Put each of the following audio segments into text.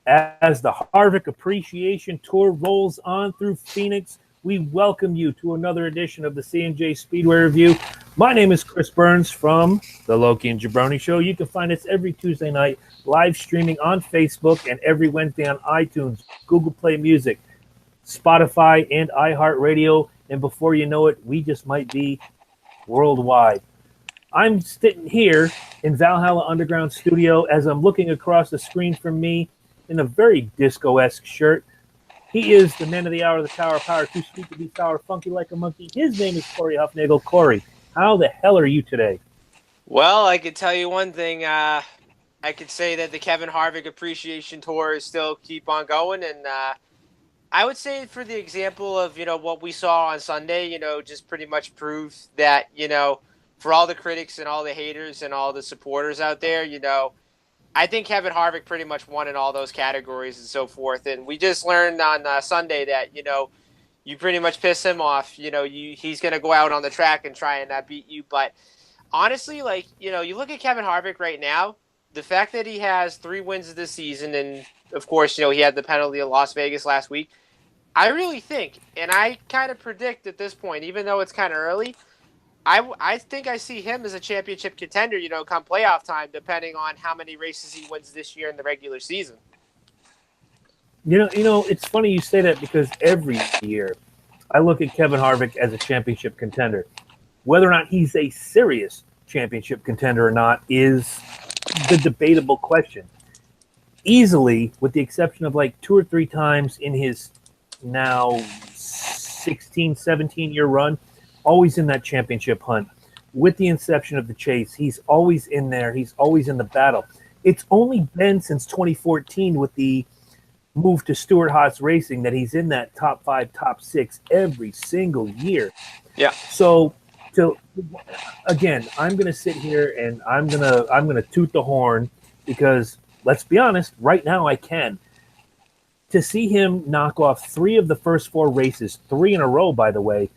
As the Harvick Appreciation Tour rolls on through Phoenix, we welcome you to another edition of the C&J Speedway Review. My name is Chris Burns from The Loki and Jabroni Show. You can find us every Tuesday night live streaming on Facebook and every Wednesday on iTunes, Google Play Music, Spotify, and iHeartRadio. And before you know it, we just might be worldwide. I'm sitting here in Valhalla Underground Studio as I'm looking across the screen from me in a very disco-esque shirt. He is the man of the hour, the Tower of Power, too sweet to be sour, funky like a monkey. His name is Corey Huffnagel. Corey, how the hell are you today? Well, I could tell you one thing. I could say that the Kevin Harvick Appreciation Tour is still keep on going, and I would say for the example of what we saw on Sunday, just pretty much proves that for all the critics and all the haters and all the supporters out there, I think Kevin Harvick pretty much won in all those categories and so forth. And we just learned on Sunday that, you pretty much piss him off. He's going to go out on the track and try and beat you. But honestly, you look at Kevin Harvick right now, the fact that he has 3 wins this season, and of course, he had the penalty at Las Vegas last week. I really think, and I kind of predict at this point, even though it's kind of early, I think I see him as a championship contender, come playoff time, depending on how many races he wins this year in the regular season. It's funny you say that because every year I look at Kevin Harvick as a championship contender. Whether or not he's a serious championship contender or not is the debatable question. Easily, with the exception of 2 or 3 times in his now 16, 17-year run, always in that championship hunt. With the inception of the chase, he's always in there. He's always in the battle. It's only been since 2014 with the move to Stewart-Haas Racing that he's in that top 5, top 6 every single year. Yeah. So, again, I'm going to sit here and I'm going to toot the horn because, let's be honest, right now I can. To see him knock off 3 of the first 4 races, 3 in a row, by the way,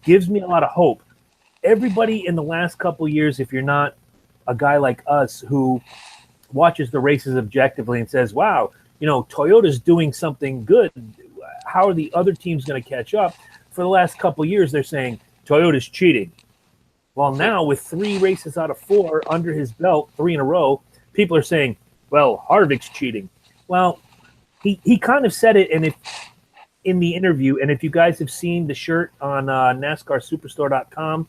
gives me a lot of hope. Everybody in the last couple years, if you're not a guy like us who watches the races objectively and says, wow, Toyota's doing something good, how are the other teams going to catch up? For the last couple years, they're saying Toyota's cheating. Well, now with 3 races out of 4 under his belt, 3 in a row, people are saying, well, Harvick's cheating. Well, he kind of said it, and in the interview, and if you guys have seen the shirt on NASCARSuperstore.com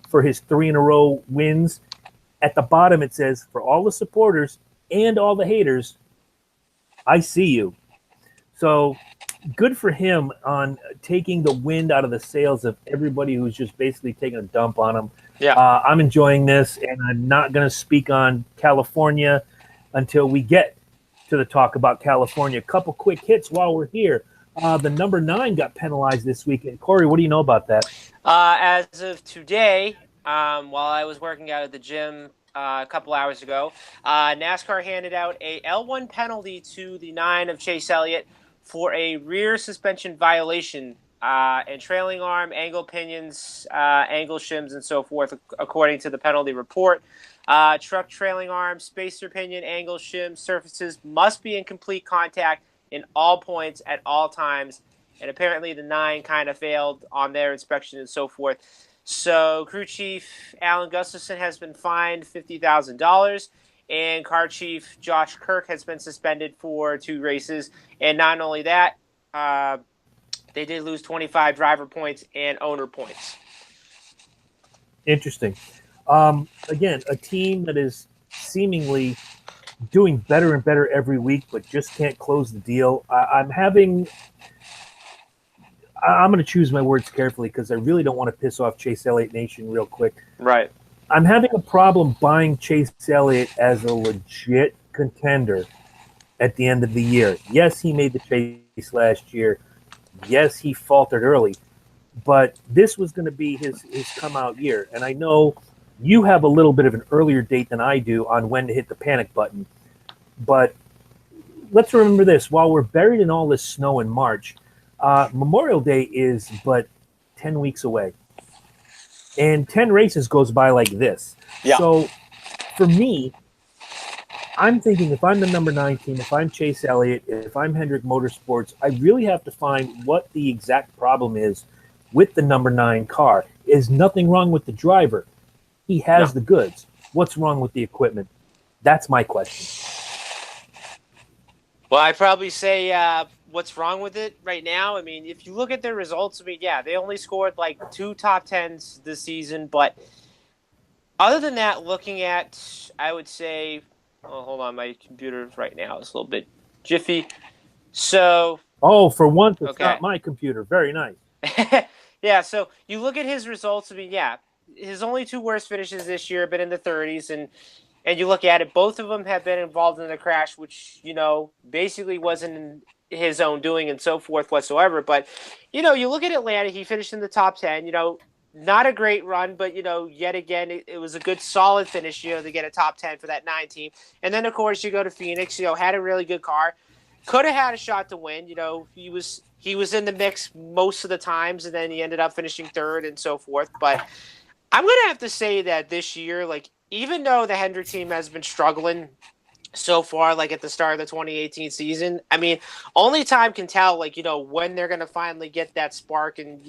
for his 3 in a row wins, at the bottom it says, for all the supporters and all the haters, I see you. So good for him on taking the wind out of the sails of everybody who's just basically taking a dump on him. Yeah. I'm enjoying this, and I'm not going to speak on California until we get to the talk about California. A couple quick hits while we're here. The number 9 got penalized this weekend. Corey, what do you know about that? As of today, while I was working out at the gym a couple hours ago, NASCAR handed out a L1 penalty to the 9 of Chase Elliott for a rear suspension violation and trailing arm, angle pinions, angle shims, and so forth, according to the penalty report. Truck trailing arm, spacer pinion, angle shim surfaces must be in complete contact in all points at all times, and apparently the 9 kind of failed on their inspection and so forth. So crew chief Alan Gustafson has been fined $50,000, and car chief Josh Kirk has been suspended for 2 races. And not only that, they did lose 25 driver points and owner points. Interesting. Again, a team that is seemingly doing better and better every week, but just can't close the deal. I'm going to choose my words carefully because I really don't want to piss off Chase Elliott Nation real quick. Right. I'm having a problem buying Chase Elliott as a legit contender at the end of the year. Yes, he made the chase last year. Yes, he faltered early. But this was going to be his come-out year. And I know you have a little bit of an earlier date than I do on when to hit the panic button. But let's remember this. While we're buried in all this snow in March, Memorial Day is but 10 weeks away. And 10 races goes by like this. Yeah. So for me, I'm thinking if I'm the number 9 team, if I'm Chase Elliott, if I'm Hendrick Motorsports, I really have to find what the exact problem is with the number 9 car. Is nothing wrong with the driver. He No. has the goods. What's wrong with the equipment? That's my question. Well, I'd probably say what's wrong with it right now. I mean, if you look at their results, I mean, yeah, they only scored like 2 top 10s this season. But other than that, looking at, I would say, oh, hold on, my computer right now is a little bit jiffy. So, Oh, for once, it's okay. not my computer. Very nice. Yeah, so you look at his results. I mean, yeah, his only 2 worst finishes this year have been in the 30s, and you look at it, both of them have been involved in the crash, which basically wasn't his own doing and so forth whatsoever. But you look at Atlanta, he finished in the top 10. Not a great run, but yet again, it was a good solid finish. To get a top 10 for that 9 team, and then of course you go to Phoenix. Had a really good car. Could have had a shot to win. He was in the mix most of the times, and then he ended up finishing third and so forth. But I'm gonna have to say that this year, like even though the Hendrick team has been struggling so far, like at the start of the 2018 season, I mean, only time can tell, like when they're gonna finally get that spark, and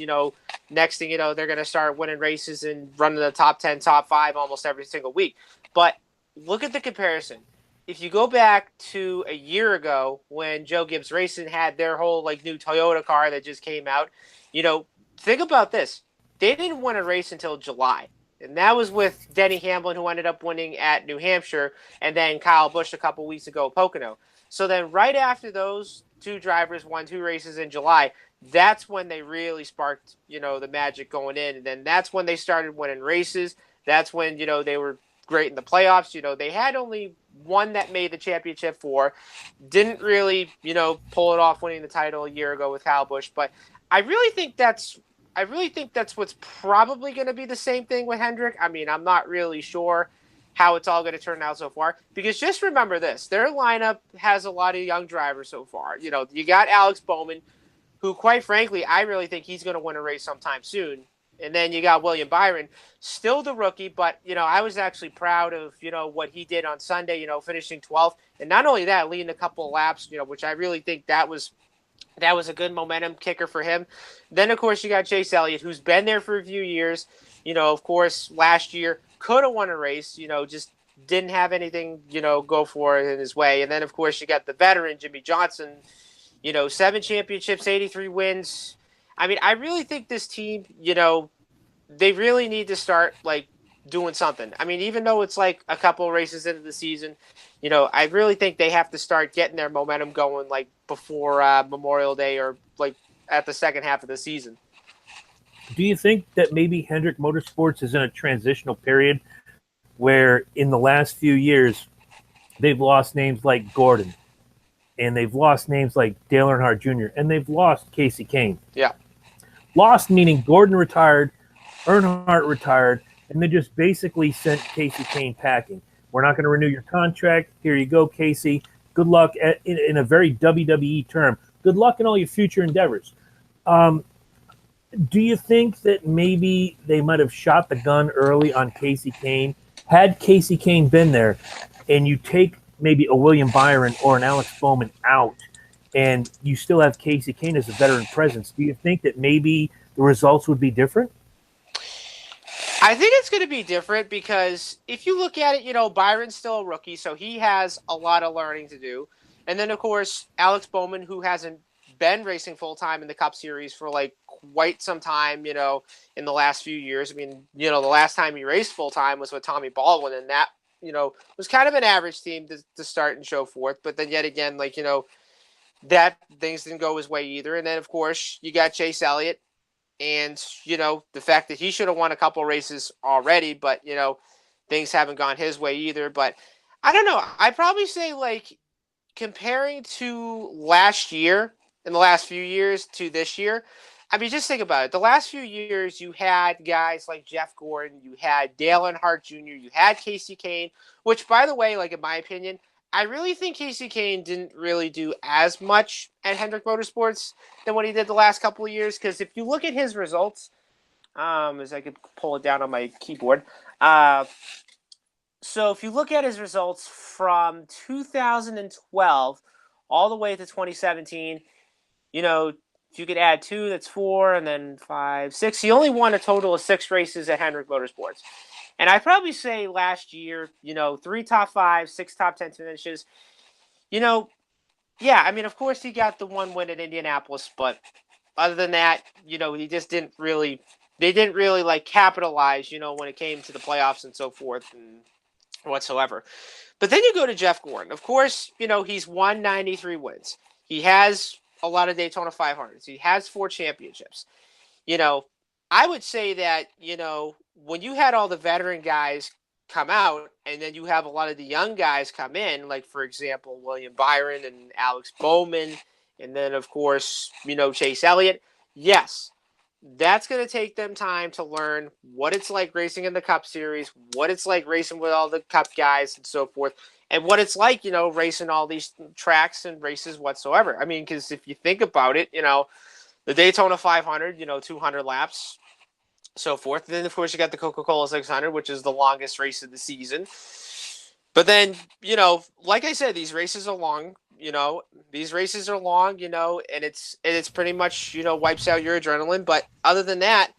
next thing you know, they're gonna start winning races and running the top 10, top 5 almost every single week. But look at the comparison. If you go back to a year ago when Joe Gibbs Racing had their whole like new Toyota car that just came out, think about this. They didn't win a race until July. And that was with Denny Hamlin, who ended up winning at New Hampshire, and then Kyle Busch a couple weeks ago at Pocono. So then right after those 2 drivers won 2 races in July, that's when they really sparked, the magic going in. And then that's when they started winning races. That's when, they were great in the playoffs. They had only one that made the championship 4. Didn't really, pull it off winning the title a year ago with Kyle Busch. But I really think that's what's probably going to be the same thing with Hendrick. I mean, I'm not really sure how it's all going to turn out so far, because just remember this: their lineup has a lot of young drivers so far. You got Alex Bowman, who, quite frankly, I really think he's going to win a race sometime soon. And then you got William Byron, still the rookie, but, I was actually proud of, what he did on Sunday, finishing 12th. And not only that, leading a couple of laps, which I really think that was a good momentum kicker for him. Then, of course, you got Chase Elliott, who's been there for a few years. Of course, last year could have won a race, just didn't have anything, go for it in his way. And then, of course, you got the veteran, Jimmy Johnson, 7 championships, 83 wins. I mean, I really think this team, they really need to start, like, doing something. I mean, even though it's like a couple of races into the season, I really think they have to start getting their momentum going, like before Memorial Day, or like at the second half of the season. Do you think that maybe Hendrick Motorsports is in a transitional period where in the last few years they've lost names like Gordon, and they've lost names like Dale Earnhardt Jr., and they've lost Casey Kane? Yeah. Lost meaning Gordon retired, Earnhardt retired, and they just basically sent Casey Kane packing. We're not going to renew your contract. Here you go, Casey. Good luck in a very WWE term. Good luck in all your future endeavors. Do you think that maybe they might have shot the gun early on Casey Kane? Had Casey Kane been there, and you take maybe a William Byron or an Alex Bowman out, and you still have Casey Kane as a veteran presence, do you think that maybe the results would be different? I think it's going to be different, because if you look at it, Byron's still a rookie, so he has a lot of learning to do. And then, of course, Alex Bowman, who hasn't been racing full-time in the Cup Series for, like, quite some time, in the last few years. I mean, the last time he raced full-time was with Tommy Baldwin, and that, was kind of an average team to start and show forth. But then yet again, like, that things didn't go his way either. And then, of course, you got Chase Elliott. And, the fact that he should have won a couple races already, but, things haven't gone his way either. But I don't know. I'd probably say, like, comparing to last year, in the last few years, to this year, I mean, just think about it. The last few years, you had guys like Jeff Gordon, you had Dale Earnhardt Jr., you had Casey Kane, which, by the way, like, in my opinion, I really think Casey Kane didn't really do as much at Hendrick Motorsports than what he did the last couple of years. Because if you look at his results, as I could pull it down on my keyboard, So if you look at his results from 2012 all the way to 2017, if you could add two, that's four, and then five, six. He only won a total of 6 races at Hendrick Motorsports. And I'd probably say last year, 3 top 5, 6 top 10 finishes. You know, yeah, I mean, of course he got the one win at Indianapolis, but other than that, he just didn't really. They didn't really like capitalize, when it came to the playoffs and so forth and whatsoever. But then you go to Jeff Gordon. Of course, he's won 93 wins. He has a lot of Daytona 500s. He has 4 championships. You know, I would say that, when you had all the veteran guys come out and then you have a lot of the young guys come in, like, for example, William Byron and Alex Bowman, and then, of course, Chase Elliott. Yes, that's going to take them time to learn what it's like racing in the Cup Series, what it's like racing with all the Cup guys and so forth, and what it's like, racing all these tracks and races whatsoever. I mean, because if you think about it, the Daytona 500, 200 laps, so forth. And then, of course, you got the Coca-Cola 600, which is the longest race of the season. But then, like I said, these races are long. These races are long. And it's pretty much wipes out your adrenaline. But other than that,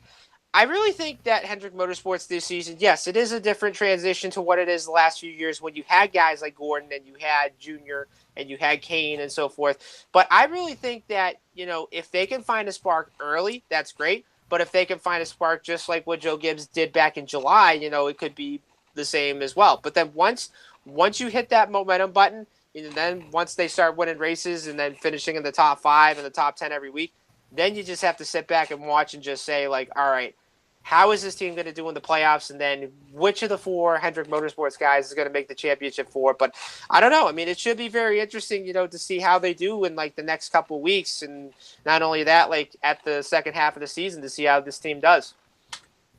I really think that Hendrick Motorsports this season, yes, it is a different transition to what it is the last few years when you had guys like Gordon and you had Junior and you had Kane and so forth. But I really think that, if they can find a spark early, that's great. But if they can find a spark just like what Joe Gibbs did back in July, it could be the same as well. But then once you hit that momentum button, and then once they start winning races and then finishing in the top 5 and the top 10 every week, then you just have to sit back and watch and just say, like, all right, how is this team going to do in the playoffs? And then which of the 4 Hendrick Motorsports guys is going to make the championship 4? But I don't know. I mean, it should be very interesting, to see how they do in, like, the next couple of weeks. And not only that, like, at the second half of the season to see how this team does.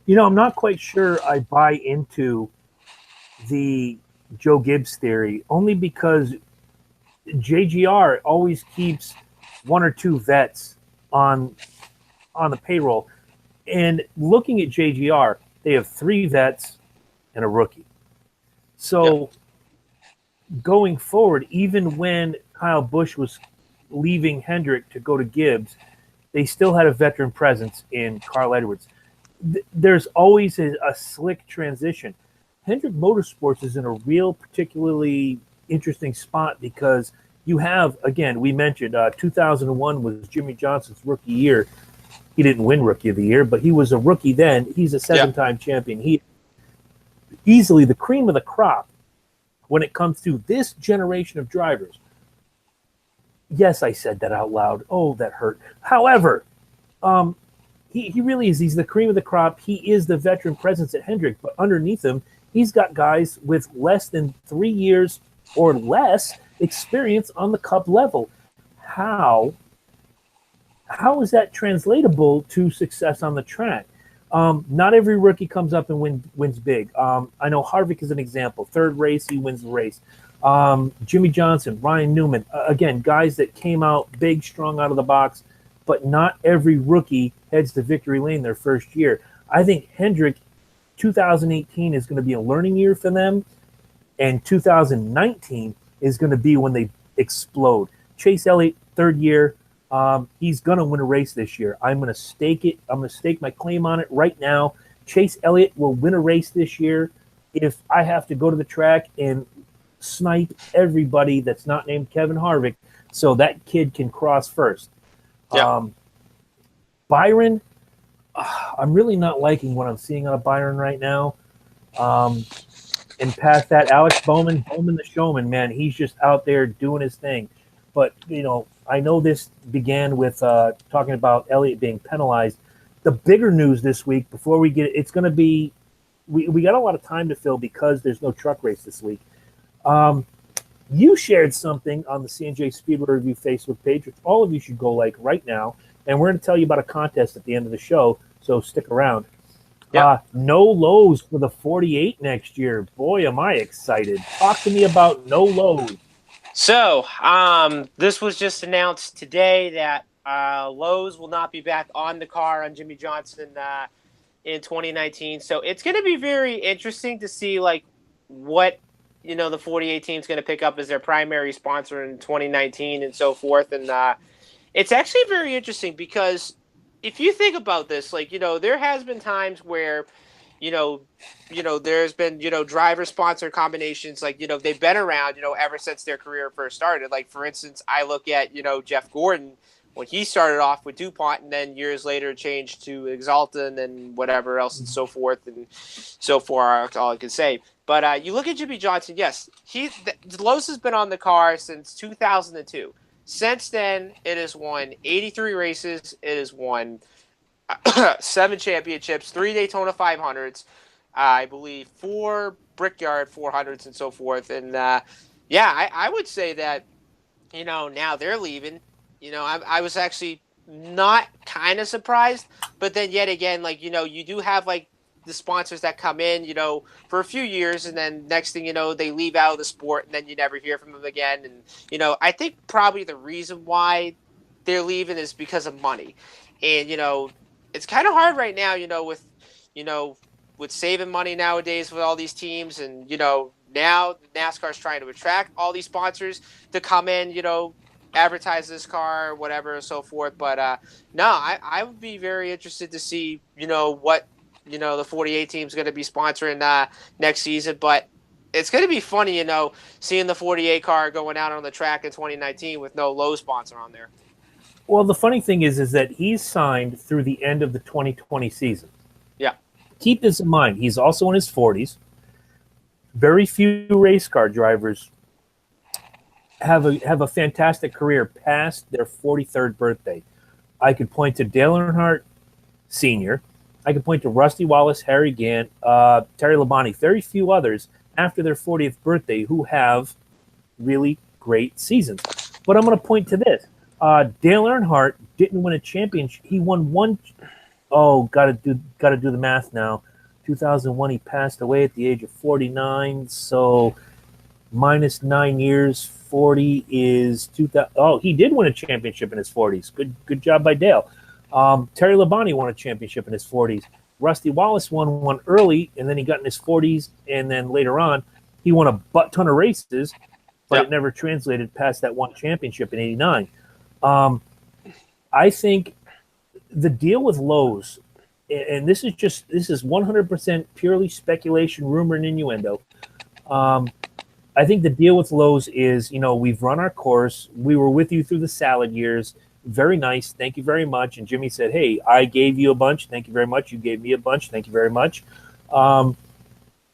I'm not quite sure I buy into the Joe Gibbs theory, only because JGR always keeps 1 or 2 vets on the payroll. And looking at JGR, they have 3 vets and a rookie. So going forward, even when Kyle Busch was leaving Hendrick to go to Gibbs, they still had a veteran presence in Carl Edwards. There's always a slick transition. Hendrick Motorsports is in a real particularly interesting spot because you have, again, we mentioned 2001 was Jimmy Johnson's rookie year. He didn't win Rookie of the Year, but he was a rookie then. He's a 7-time champion. He easily the cream of the crop when it comes to this generation of drivers. Yes, I said that out loud. Oh, that hurt. However, he really is. He's the cream of the crop. He is the veteran presence at Hendrick, but underneath him, he's got guys with less than 3 years or less experience on the Cup level. How is that translatable to success on the track? Not every rookie comes up and wins big. I know Harvick is an example. 3rd race, he wins the race. Jimmy Johnson, Ryan Newman, again, guys that came out big, strong out of the box, but not every rookie heads to victory lane their first year. I think Hendrick, 2018 is going to be a learning year for them, and 2019 is going to be when they explode. Chase Elliott, 3rd year. He's going to win a race this year. I'm going to stake it. I'm going to stake my claim on it right now. Chase Elliott will win a race this year if I have to go to the track and snipe everybody that's not named Kevin Harvick so that kid can cross first. Yeah. Byron, I'm really not liking what I'm seeing out of Byron right now. And past that, Alex Bowman the showman, man, he's just out there doing his thing. But, I know this began with talking about Elliott being penalized. The bigger news this week, before we get it's going to be, we got a lot of time to fill because there's no truck race this week. You shared something on the C&J Speedway Review Facebook page, which all of you should go like right now. And we're going to tell you about a contest at the end of the show, so stick around. Yep. No lows for the 48 next year. Boy, am I excited. Talk to me about no lows. So, this was just announced today that Lowe's will not be back on the car on Jimmy Johnson in 2019. So it's going to be very interesting to see, like, what the 48 team's going to pick up as their primary sponsor in 2019 and so forth. And it's actually very interesting because if you think about this, like there has been times where you know, there's been, driver sponsor combinations, like, they've been around, ever since their career first started. Like, for instance, I look at, Jeff Gordon when he started off with DuPont and then years later changed to Exalta and then whatever else and so forth. And so far, that's all I can say. But you look at Jimmy Johnson, yes, Lowe's has been on the car since 2002. Since then, it has won 83 races. It has won 7 championships, 3 Daytona 500s, I believe 4 Brickyard 400s, and so forth. And I would say that now they're leaving. I was actually not kind of surprised, but then yet again, like you do have like the sponsors that come in, for a few years, and then next thing you know, they leave out of the sport, and then you never hear from them again. And I think probably the reason why they're leaving is because of money, and it's kind of hard right now, with saving money nowadays with all these teams, and now NASCAR's trying to attract all these sponsors to come in, advertise this car, whatever, and so forth. But no, I would be very interested to see, what the 48 team's going to be sponsoring next season. But it's going to be funny, seeing the 48 car going out on the track in 2019 with no Lowe's sponsor on there. Well, the funny thing is that he's signed through the end of the 2020 season. Yeah. Keep this in mind. He's also in his 40s. Very few race car drivers have a fantastic career past their 43rd birthday. I could point to Dale Earnhardt Sr. I could point to Rusty Wallace, Harry Gant, Terry Labonte, very few others after their 40th birthday who have really great seasons. But I'm going to point to this. Dale Earnhardt didn't win a championship. He won one. Oh, got to do the math now. 2001, he passed away at the age of 49. So minus 9 years, 40 is 2000. Oh, he did win a championship in his 40s. Good job by Dale. Terry Labonte won a championship in his 40s. Rusty Wallace won one early, and then he got in his 40s, and then later on, he won a butt ton of races, but it never translated past that one championship in '89. I think the deal with Lowe's, and this is 100% purely speculation, rumor, and innuendo. I think the deal with Lowe's is, we've run our course. We were with you through the salad years. Very nice. Thank you very much. And Jimmy said, hey, I gave you a bunch. Thank you very much. You gave me a bunch. Thank you very much.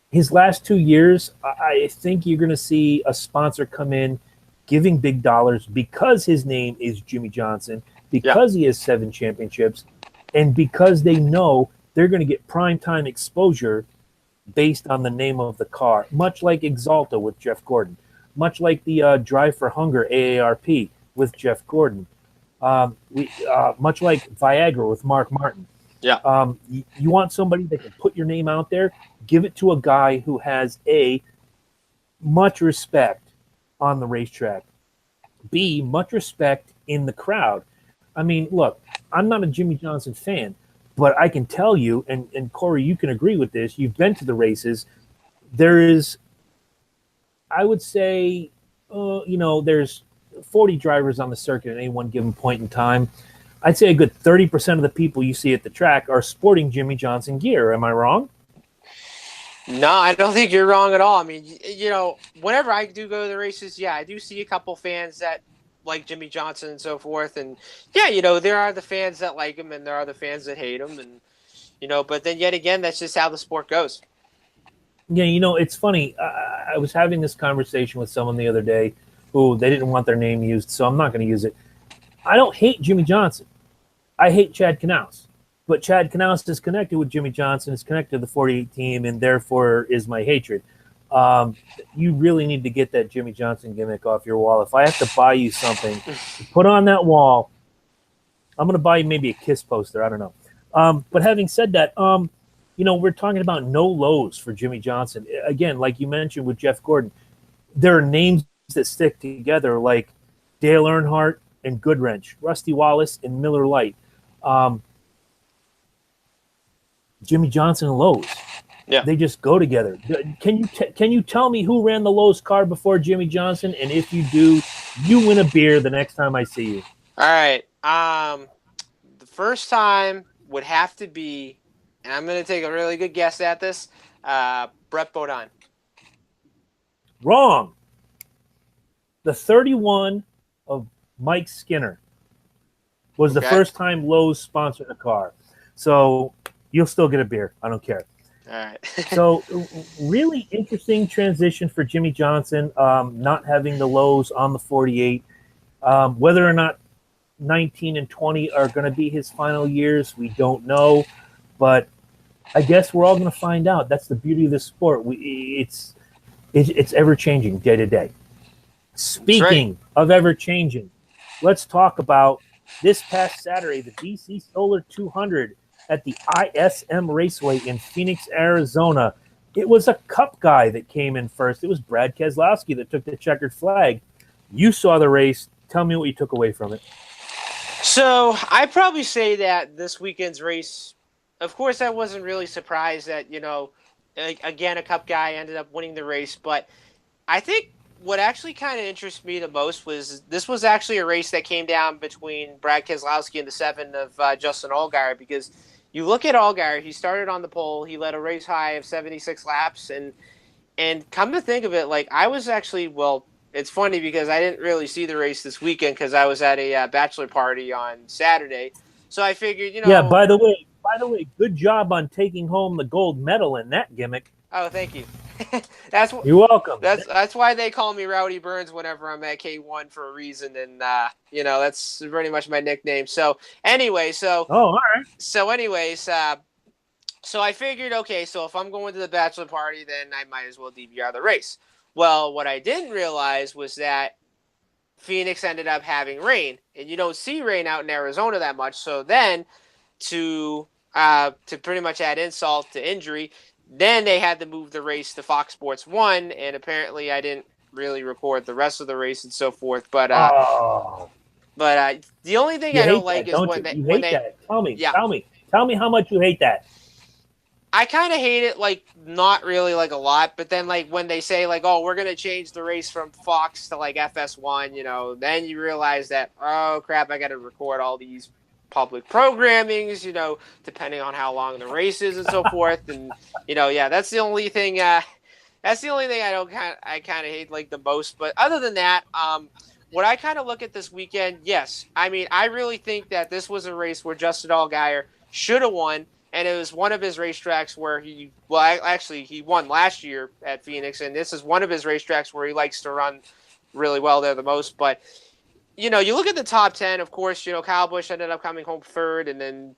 His last 2 years, I think you're going to see a sponsor come in giving big dollars because his name is Jimmy Johnson, because he has 7 championships, and because they know they're going to get primetime exposure based on the name of the car, much like Exalta with Jeff Gordon, much like the Drive for Hunger AARP with Jeff Gordon, much like Viagra with Mark Martin. Yeah. You want somebody that can put your name out there, give it to a guy who has much respect on the racetrack, B, much respect in the crowd. I mean, look, I'm not a Jimmy Johnson fan, but I can tell you, and Corey, you can agree with this, you've been to the races, there is, I would say, there's 40 drivers on the circuit at any one given point in time. I'd say a good 30% of the people you see at the track are sporting Jimmy Johnson gear. Am I wrong? No, I don't think you're wrong at all. I mean, whenever I do go to the races, I do see a couple fans that like Jimmy Johnson and so forth. And there are the fans that like him and there are the fans that hate him. And, but then yet again, that's just how the sport goes. Yeah, it's funny. I was having this conversation with someone the other day who they didn't want their name used, so I'm not going to use it. I don't hate Jimmy Johnson. I hate Chad Knaus. But Chad Knaus is connected with Jimmy Johnson, is connected to the 48 team, and therefore is my hatred. You really need to get that Jimmy Johnson gimmick off your wall. If I have to buy you something to put on that wall, I'm going to buy you maybe a Kiss poster. I don't know. But having said that, we're talking about no Lowe's for Jimmy Johnson. Again, like you mentioned with Jeff Gordon, there are names that stick together like Dale Earnhardt and Goodwrench, Rusty Wallace and Miller Lite. Jimmy Johnson and Lowe's. Yeah. They just go together. Can you tell me who ran the Lowe's car before Jimmy Johnson? And if you do, you win a beer the next time I see you. All right. The first time would have to be, and I'm going to take a really good guess at this. Brett Bodine. Wrong. The 31 of Mike Skinner was the first time Lowe's sponsored a car. So you'll still get a beer. I don't care. All right. So really interesting transition for Jimmy Johnson, not having the Lowe's on the 48. Whether or not 19 and 20 are going to be his final years, we don't know. But I guess we're all going to find out. That's the beauty of this sport. It's ever changing day to day. Speaking of ever changing, let's talk about this past Saturday, the DC Solar 200 at the ISM Raceway in Phoenix, Arizona. It was a Cup guy that came in first. It was Brad Keselowski that took the checkered flag. You saw the race. Tell me what you took away from it. So I'd probably say that this weekend's race, of course, I wasn't really surprised that, again, a Cup guy ended up winning the race. But I think what actually kind of interests me the most was this was actually a race that came down between Brad Keselowski and the 7 of Justin Allgaier, because you look at Allgaier, he started on the pole, he led a race high of 76 laps, and come to think of it, like I was actually, it's funny because I didn't really see the race this weekend because I was at a bachelor party on Saturday, so I figured, Yeah, by the way, good job on taking home the gold medal in that gimmick. Oh, thank you. You're welcome. That's why they call me Rowdy Burns whenever I'm at K1 for a reason, and that's pretty much my nickname. So anyway, all right. So I figured, okay, so if I'm going to the bachelor party, then I might as well DVR the race. Well, what I didn't realize was that Phoenix ended up having rain, and you don't see rain out in Arizona that much. So then, to pretty much add insult to injury, then they had to move the race to Fox Sports 1, and apparently I didn't really record the rest of the race and so forth. But the only thing I don't like is when they hate that. Tell me how much you hate that. I kind of hate it, like, not really, like, a lot, but then, like, when they say, like, oh, we're going to change the race from Fox to, like, FS1, then you realize that, oh, crap, I got to record all these public programmings, depending on how long the race is and so forth. And, that's the only thing, I kind of hate, like, the most. But other than that, what I kind of look at this weekend, yes, I mean, I really think that this was a race where Justin Allgaier should have won. And it was one of his racetracks where he won last year at Phoenix, and this is one of his racetracks where he likes to run really well there the most. But, you look at the top 10, of course, Kyle Busch ended up coming home third, and then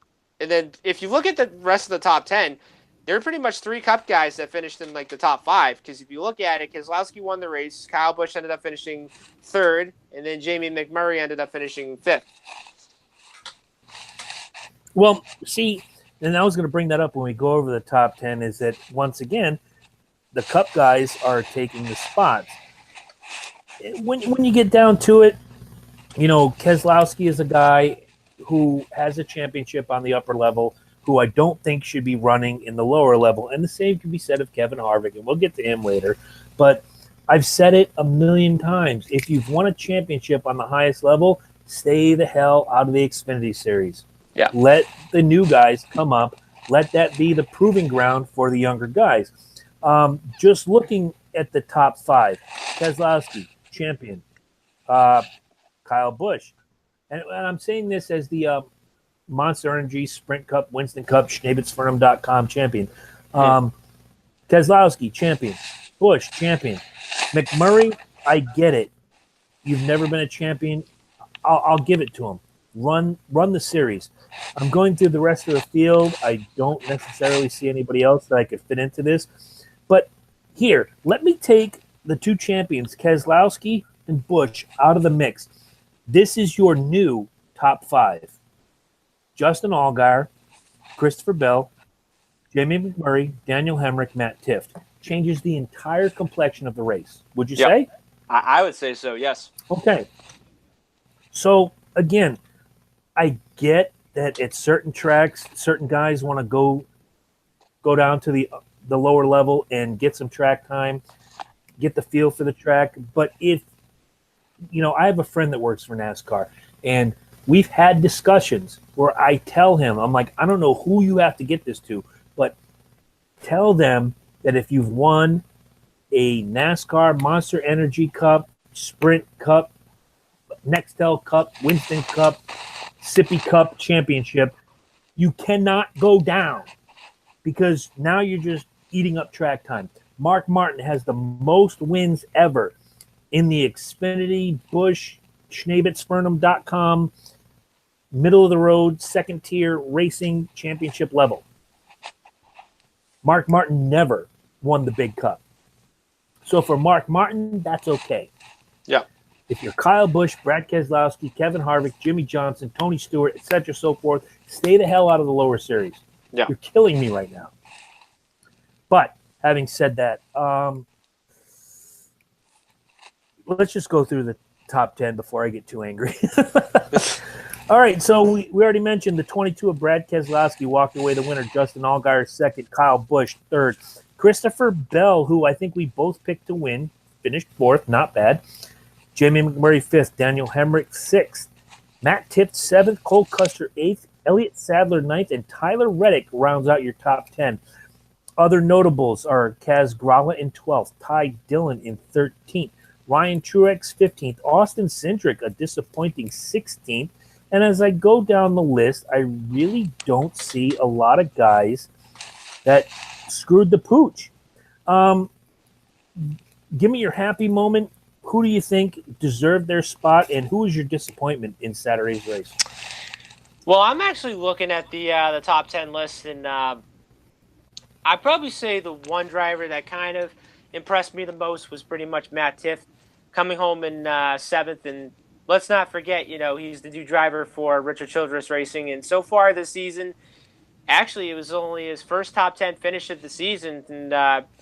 if you look at the rest of the top 10, there are pretty much 3 Cup guys that finished in, like, the top 5, because if you look at it, Keselowski won the race, Kyle Busch ended up finishing third, and then Jamie McMurray ended up finishing 5th. Well, see, and I was going to bring that up when we go over the top 10, is that, once again, the Cup guys are taking the spots. When you get down to it, Keselowski is a guy who has a championship on the upper level, who I don't think should be running in the lower level. And the same can be said of Kevin Harvick, and we'll get to him later. But I've said it a million times. If you've won a championship on the highest level, stay the hell out of the Xfinity Series. Yeah. Let the new guys come up. Let that be the proving ground for the younger guys. Just looking at the top 5, Keselowski, champion. Kyle Busch. And I'm saying this as the Monster Energy, Sprint Cup, Winston Cup, SchneebitzFernum.com champion. Keselowski, champion. Busch, champion. McMurray, I get it. You've never been a champion. I'll give it to him. Run the series. I'm going through the rest of the field. I don't necessarily see anybody else that I could fit into this. But here, let me take the 2 champions, Keselowski and Busch, out of the mix. This is your new top 5. Justin Allgaier, Christopher Bell, Jamie McMurray, Daniel Hemrick, Matt Tifft. Changes the entire complexion of the race. Would you say? I would say so, yes. Okay. So, again, I get that at certain tracks, certain guys want to go down to the the lower level and get some track time, get the feel for the track. But if, I have a friend that works for NASCAR, and we've had discussions where I tell him, I'm like, I don't know who you have to get this to, but tell them that if you've won a NASCAR Monster Energy Cup, Sprint Cup, Nextel Cup, Winston Cup, Sippy Cup championship, you cannot go down because now you're just eating up track time. Mark Martin has the most wins ever in the Xfinity, Busch, SchneebitzFernum.com, middle of the road, second tier racing championship level. Mark Martin never won the big cup. So for Mark Martin, that's okay. Yeah. If you're Kyle Busch, Brad Keselowski, Kevin Harvick, Jimmy Johnson, Tony Stewart, etc., so forth, stay the hell out of the lower series. Yeah. You're killing me right now. But having said that, let's just go through the top 10 before I get too angry. All right, so we already mentioned the 22 of Brad Keselowski walked away the winner. Justin Allgaier second, Kyle Busch third. Christopher Bell, who I think we both picked to win, finished fourth, not bad. Jamie McMurray fifth, Daniel Hemrick sixth, Matt Tifft seventh, Cole Custer eighth, Elliott Sadler ninth, and Tyler Reddick rounds out your top 10. Other notables are Kaz Grala in 12th, Ty Dillon in 13th, Ryan Truex 15th, Austin Cindric a disappointing 16th. And as I go down the list, I really don't see a lot of guys that screwed the pooch. Give me your happy moment. Who do you think deserved their spot, and who was your disappointment in Saturday's race? Well, I'm actually looking at the top 10 list, and I'd probably say the one driver that kind of impressed me the most was pretty much Matt Tifft, coming home in seventh. And let's not forget, he's the new driver for Richard Childress Racing, and so far this season, actually, it was only his first top 10 finish of the season and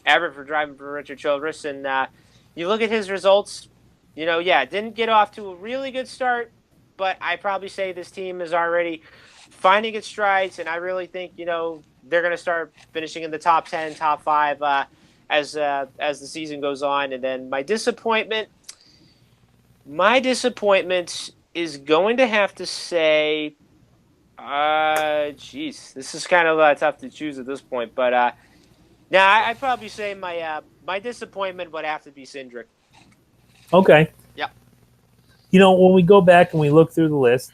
ever for driving for Richard Childress. And you look at his results, didn't get off to a really good start, but I probably say this team is already finding its strides, and I really think, they're going to start finishing in the top 10, top 5 as the season goes on. And then my disappointment is going to have to say, this is kind of tough to choose at this point, but I'd probably say my disappointment would have to be Cindric. Okay. Yeah. When we go back and we look through the list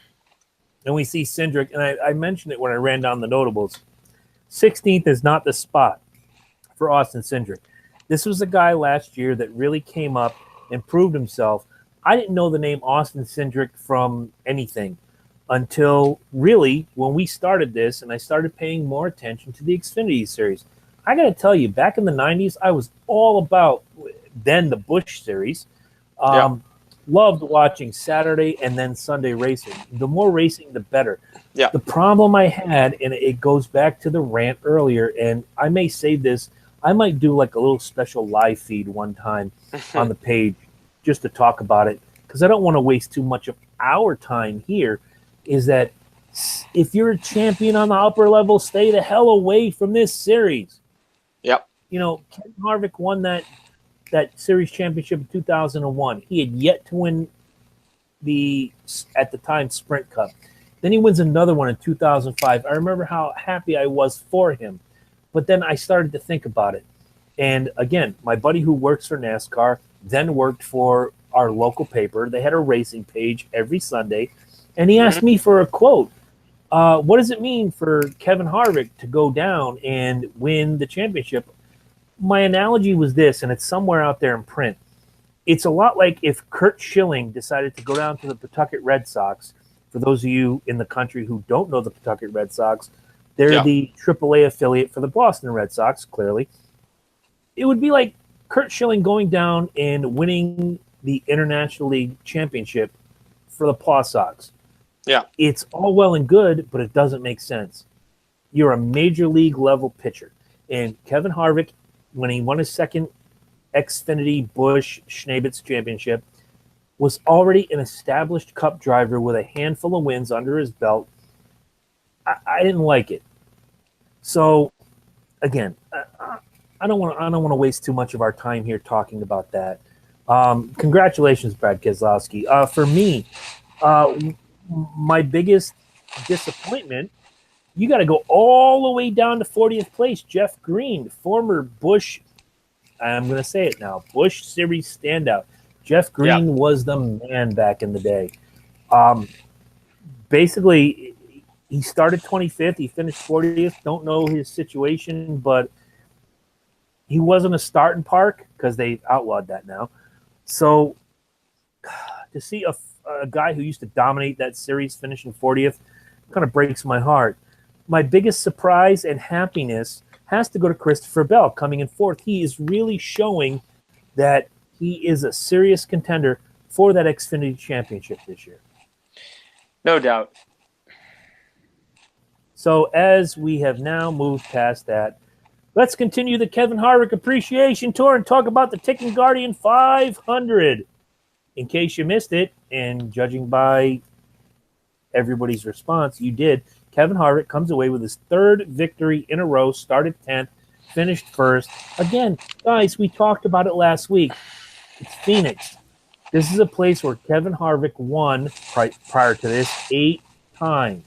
and we see Cindric, and I mentioned it when I ran down the notables, 16th is not the spot for Austin Cindric. This was a guy last year that really came up and proved himself. I didn't know the name Austin Cindric from anything until really when we started this and I started paying more attention to the Xfinity series. I got to tell you, back in the 90s, I was all about then the Busch series. Loved watching Saturday and then Sunday racing. The more racing, the better. Yeah. The problem I had, and it goes back to the rant earlier, and I may save this, I might do like a little special live feed one time on the page just to talk about it, because I don't want to waste too much of our time here, is that if you're a champion on the upper level, stay the hell away from this series. Yep. Ken Harvick won that series championship in 2001. He had yet to win at the time, Sprint Cup. Then he wins another one in 2005. I remember how happy I was for him. But then I started to think about it. And again, my buddy who works for NASCAR then worked for our local paper. They had a racing page every Sunday. And he asked me for a quote. What does it mean for Kevin Harvick to go down and win the championship? My analogy was this, and it's somewhere out there in print. It's a lot like if Kurt Schilling decided to go down to the Pawtucket Red Sox. For those of you in the country who don't know the Pawtucket Red Sox, they're the AAA affiliate for the Boston Red Sox, clearly. It would be like Kurt Schilling going down and winning the International League Championship for the Paw Sox. Yeah. It's all well and good, but it doesn't make sense. You're a major league level pitcher. And Kevin Harvick, when he won his second Xfinity Busch Schneebitz championship, was already an established Cup driver with a handful of wins under his belt. I didn't like it. So, again, I don't want to waste too much of our time here talking about that. Congratulations, Brad Keselowski. For me, uh, my biggest disappointment, you got to go all the way down to 40th place. Jeff Green, former Busch, I'm going to say it now, Busch Series standout. Jeff Yeah. Green was the man back in the day. Um, Basically, he started 25th. He finished 40th. Don't know his situation, but he wasn't a starting park because they outlawed that now. So to see a guy who used to dominate that series finishing 40th kind of breaks my heart. My biggest surprise and happiness has to go to Christopher Bell coming in fourth. He is really showing that he is a serious contender for that Xfinity Championship this year. No doubt. So as we have now moved past that, let's continue the Kevin Harvick Appreciation Tour and talk about the Ticking Guardian 500. In case you missed it, and judging by everybody's response, you did. Kevin Harvick comes away with his third victory in a row, started 10th, finished first. Again, guys, we talked about it last week. It's Phoenix. This is a place where Kevin Harvick won prior to this 8 times.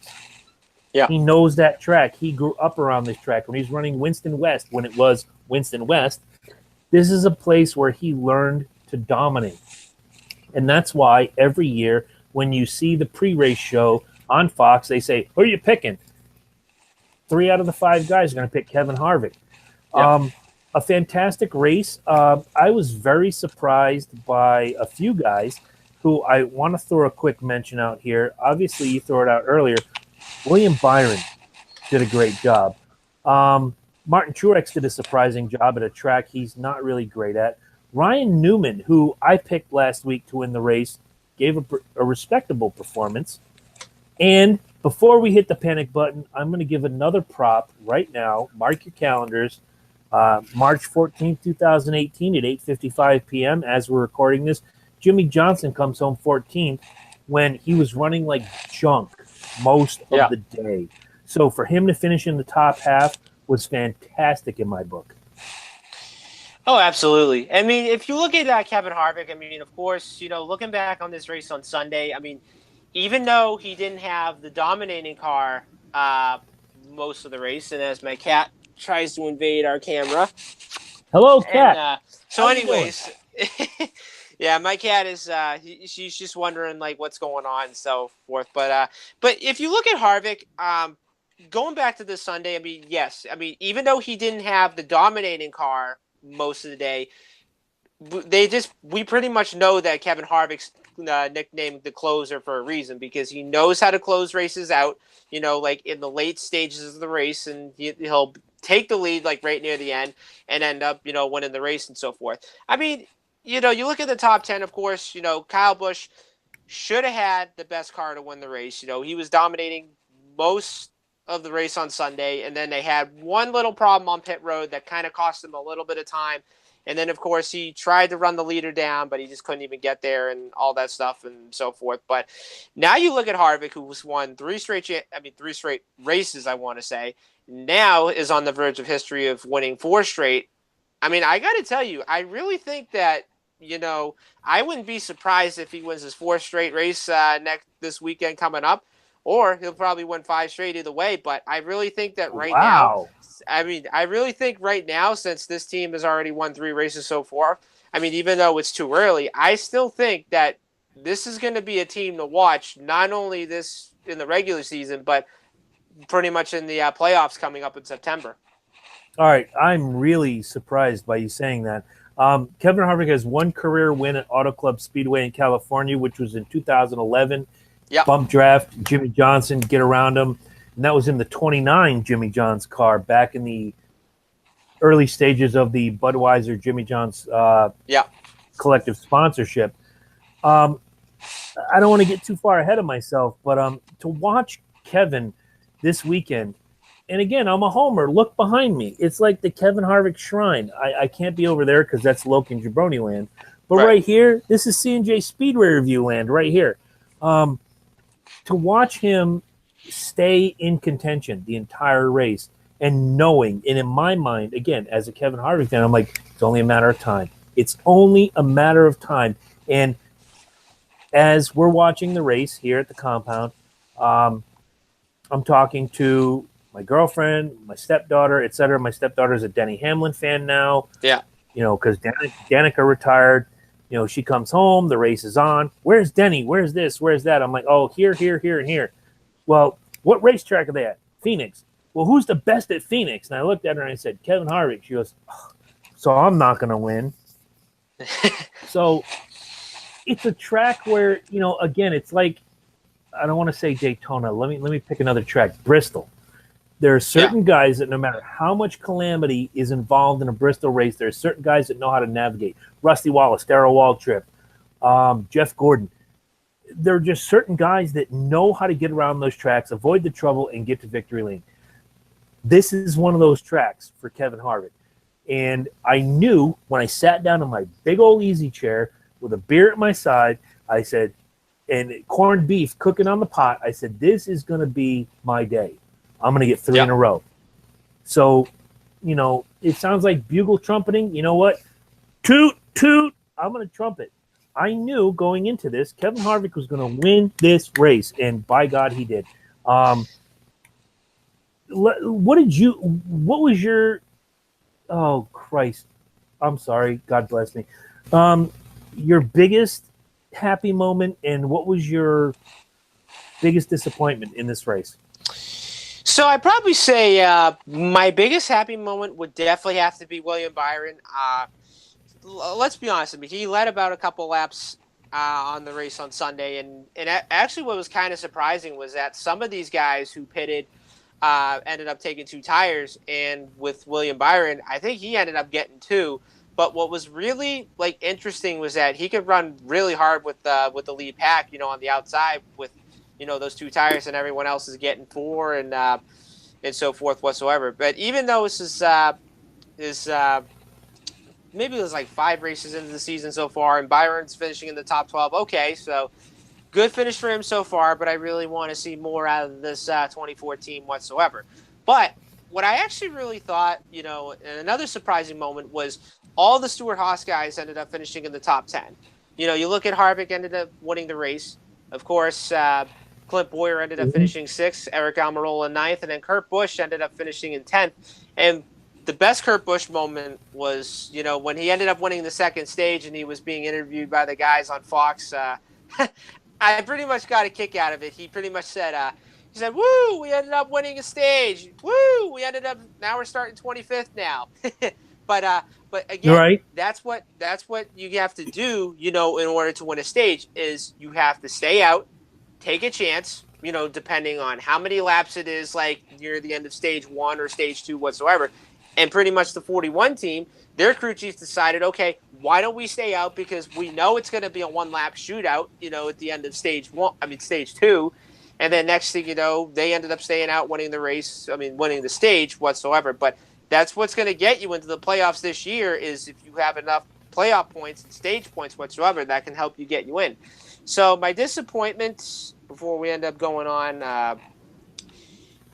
Yeah. He knows that track. He grew up around this track. When he's running Winston West, when it was Winston West, this is a place where he learned to dominate. And that's why every year when you see the pre-race show on Fox, they say, who are you picking? 3 out of the 5 guys are going to pick Kevin Harvick. Yeah. A fantastic race. I was very surprised by a few guys who I want to throw a quick mention out here. Obviously, you threw it out earlier. William Byron did a great job. Martin Truex did a surprising job at a track he's not really great at. Ryan Newman, who I picked last week to win the race, gave a respectable performance. And before we hit the panic button, I'm going to give another prop right now. Mark your calendars. March 14th, 2018 at 8:55 p.m. as we're recording this, Jimmy Johnson comes home 14th when he was running like junk most of the day. So for him to finish in the top half was fantastic in my book. Oh, absolutely. I mean, if you look at Kevin Harvick, I mean, of course, looking back on this race on Sunday, I mean, even though he didn't have the dominating car most of the race, and as my cat tries to invade our camera. Hello, cat. And, so anyways, yeah, my cat is she's just wondering like what's going on and so forth. But if you look at Harvick, going back to this Sunday, I mean, yes, I mean, even though he didn't have the dominating car most of the day, we pretty much know that Kevin Harvick's nicknamed the closer for a reason, because he knows how to close races out, like in the late stages of the race, and he'll take the lead like right near the end and end up, winning the race and so forth. I mean, you look at the top 10, of course, Kyle Busch should have had the best car to win the race. He was dominating most of the race on Sunday, and then they had one little problem on pit road that kind of cost him a little bit of time. And then, of course, he tried to run the leader down, but he just couldn't even get there and all that stuff and so forth. But now you look at Harvick, who's won 3 straight races, I want to say, now is on the verge of history of winning 4 straight. I mean, I got to tell you, I really think that, I wouldn't be surprised if he wins his 4th straight race this weekend coming up, or he'll probably win 5 straight either way. But I really think that now, I really think right now, since this team has already won 3 races so far, I mean, even though it's too early, I still think that this is going to be a team to watch, not only this in the regular season, but pretty much in the playoffs coming up in September. All right, I'm really surprised by you saying that. Kevin Harvick has 1 career win at Auto Club Speedway in California, which was in 2011. Yep. Bump draft, Jimmy Johnson, get around him. And that was in the 29 Jimmy John's car back in the early stages of the Budweiser Jimmy John's collective sponsorship. I don't want to get too far ahead of myself, but to watch Kevin this weekend, and again, I'm a homer. Look behind me. It's like the Kevin Harvick Shrine. I can't be over there because that's Loken Jabroni land. But right here, this is C&J Speedway Review land right here. To watch him stay in contention the entire race and knowing, and in my mind, again, as a Kevin Harvick fan, I'm like, it's only a matter of time. It's only a matter of time. And as we're watching the race here at the compound, I'm talking to my girlfriend, my stepdaughter, etc. My stepdaughter's a Denny Hamlin fan now. Yeah. Because Danica retired. She comes home, the race is on. Where's Denny? Where's this? Where's that? I'm like, oh, here, and here. Well, what racetrack are they at? Phoenix. Well, who's the best at Phoenix? And I looked at her and I said, Kevin Harvick. She goes, oh, so I'm not going to win. So it's a track where, again, it's like, I don't want to say Daytona. Let me pick another track, Bristol. There are certain guys that no matter how much calamity is involved in a Bristol race, there are certain guys that know how to navigate. Rusty Wallace, Darrell Waltrip, Jeff Gordon. There are just certain guys that know how to get around those tracks, avoid the trouble, and get to victory lane. This is one of those tracks for Kevin Harvick. And I knew when I sat down in my big old easy chair with a beer at my side, I said, and corned beef cooking on the pot, I said, this is going to be my day. I'm going to get 3 in a row. So, it sounds like bugle trumpeting. You know what? Toot, toot. I'm going to trumpet. I knew going into this, Kevin Harvick was going to win this race, and by God, he did. What was your, oh, Christ. I'm sorry. God bless me. Your biggest happy moment, and what was your biggest disappointment in this race? So I'd probably say my biggest happy moment would definitely have to be William Byron. Let's be honest. I mean, he led about a couple laps on the race on Sunday, and actually what was kind of surprising was that some of these guys who pitted ended up taking 2 tires, and with William Byron, I think he ended up getting 2. But what was really interesting was that he could run really hard with the lead pack, on the outside with those 2 tires, and everyone else is getting 4 and so forth whatsoever. But even though this is maybe it was 5 races into the season so far, and Byron's finishing in the top 12. Okay, so good finish for him so far, but I really want to see more out of this 2014 whatsoever. But what I actually really thought, and another surprising moment was all the Stewart-Haas guys ended up finishing in the top 10. You look at Harvick ended up winning the race. Of course, Clint Boyer ended up finishing 6th, Eric Almirola 9th, and then Kurt Busch ended up finishing in 10th. And the best Kurt Busch moment was, when he ended up winning the second stage and he was being interviewed by the guys on Fox. I pretty much got a kick out of it. He pretty much said, woo, we ended up winning a stage. Woo, now we're starting 25th now. But again, right. That's what you have to do, in order to win a stage is you have to stay out, take a chance, depending on how many laps it is, near the end of stage 1 or stage 2 whatsoever. And pretty much the 41 team, their crew chiefs decided, okay, why don't we stay out? Because we know it's going to be a 1-lap shootout, at the end of stage 2. And then next thing you know, they ended up staying out, winning the stage whatsoever. But that's what's going to get you into the playoffs this year is if you have enough playoff points and stage points whatsoever, that can help you get you in. So my disappointment, before we end up going on,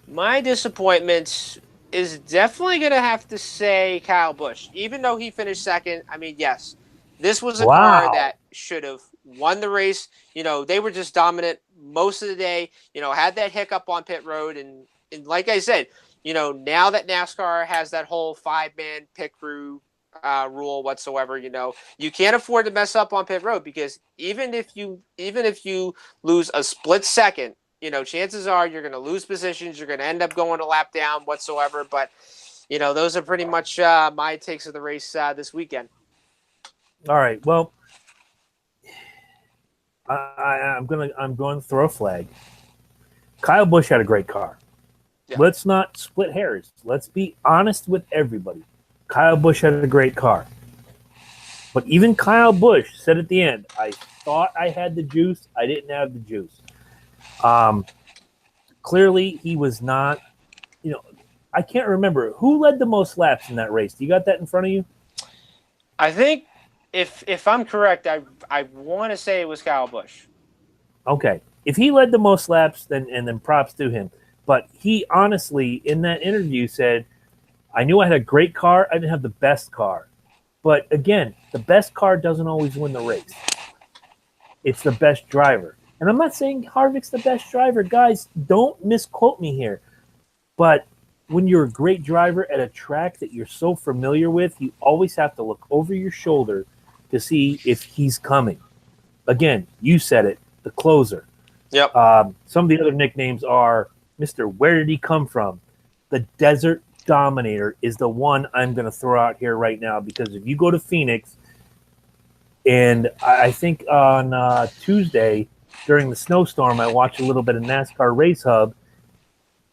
my disappointment is definitely going to have to say Kyle Busch. Even though he finished second, yes, this was a car that should have won the race. They were just dominant most of the day, had that hiccup on pit road. And like I said, now that NASCAR has that whole 5-man pit crew rule whatsoever, you can't afford to mess up on pit road because even if you lose a split second, chances are you're going to lose positions. You're going to end up going a lap down whatsoever. But, those are pretty much my takes of the race this weekend. All right. Well, I'm going to throw a flag. Kyle Busch had a great car. Yeah. Let's not split hairs. Let's be honest with everybody. Kyle Busch had a great car. But even Kyle Busch said at the end, I thought I had the juice. I didn't have the juice. Clearly, he was not, I can't remember. Who led the most laps in that race? Do you got that in front of you? I think, if I'm correct, I want to say it was Kyle Busch. Okay. If he led the most laps, then props to him. But he honestly, in that interview, said, I knew I had a great car. I didn't have the best car. But again, the best car doesn't always win the race. It's the best driver. And I'm not saying Harvick's the best driver. Guys, don't misquote me here. But when you're a great driver at a track that you're so familiar with, you always have to look over your shoulder to see if he's coming. Again, you said it, the closer. Yep. Some of the other nicknames are Mr. Where Did He Come From? The Desert Dominator is the one I'm going to throw out here right now, because if you go to Phoenix, and I think on Tuesday during the snowstorm, I watched a little bit of NASCAR Race Hub.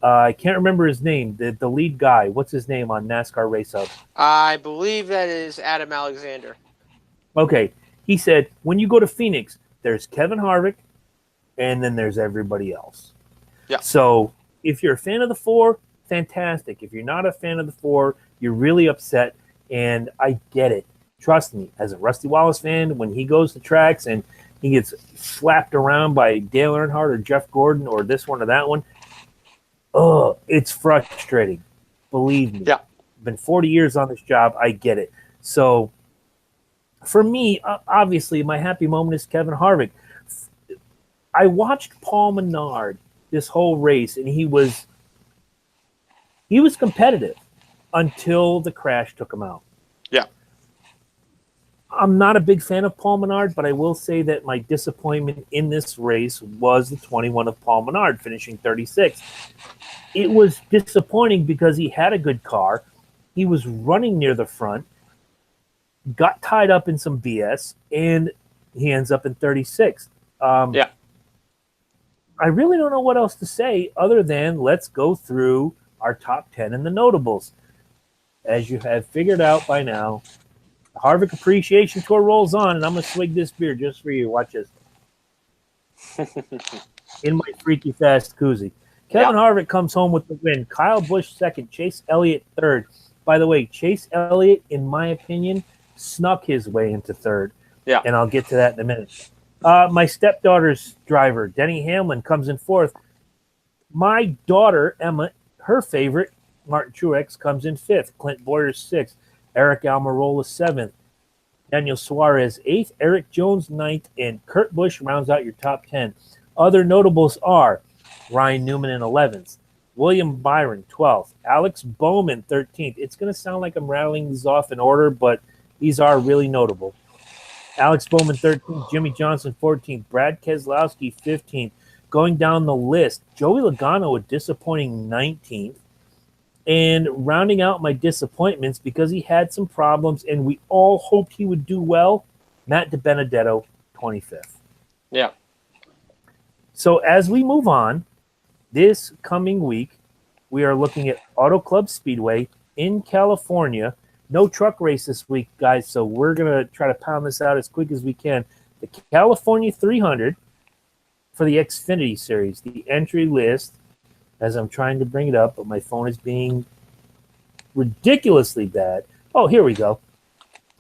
I can't remember his name, the lead guy. What's his name on NASCAR Race Hub? I believe that is Adam Alexander. Okay. He said, when you go to Phoenix, there's Kevin Harvick, and then there's everybody else. Yeah. So if you're a fan of the four, fantastic. If you're not a fan of the four, you're really upset, and I get it. Trust me, as a Rusty Wallace fan, when he goes to tracks and he gets slapped around by Dale Earnhardt or Jeff Gordon or this one or that one, it's frustrating. Believe me. Yeah. Been 40 years on this job. I get it. So for me, obviously, my happy moment is Kevin Harvick. I watched Paul Menard this whole race, and he was competitive until the crash took him out. Yeah. I'm not a big fan of Paul Menard, but I will say that my disappointment in this race was the 21 of Paul Menard finishing 36th. It was disappointing because he had a good car. He was running near the front, got tied up in some BS, and he ends up in 36th. Yeah. I really don't know what else to say other than let's go through our top 10 and the notables. As you have figured out by now, the Harvick Appreciation Tour rolls on, and I'm going to swig this beer just for you. Watch this. In my freaky fast koozie. Kevin Harvick comes home with the win. Kyle Busch second. Chase Elliott third. By the way, Chase Elliott, in my opinion, snuck his way into third. Yeah. And I'll get to that in a minute. My stepdaughter's driver, Denny Hamlin, comes in fourth. My daughter, Emma, her favorite, Martin Truex, comes in fifth. Clint Boyer's sixth. Eric Almirola seventh. Daniel Suarez eighth. Eric Jones ninth. And Kurt Busch rounds out your top 10. Other notables are Ryan Newman in 11th. William Byron 12th. Alex Bowman 13th. It's going to sound like I'm rattling these off in order, but these are really notable. Alex Bowman 13th. Jimmy Johnson 14th. Brad Keselowski 15th. Going down the list, Joey Logano a disappointing 19th. And rounding out my disappointments because he had some problems and we all hoped he would do well, Matt DiBenedetto 25th. Yeah. So as we move on, this coming week, we are looking at Auto Club Speedway in California. No truck race this week, guys, so we're going to try to pound this out as quick as we can. The California 300 for the Xfinity Series, the entry list, as I'm trying to bring it up, but my phone is being ridiculously bad. Oh, here we go.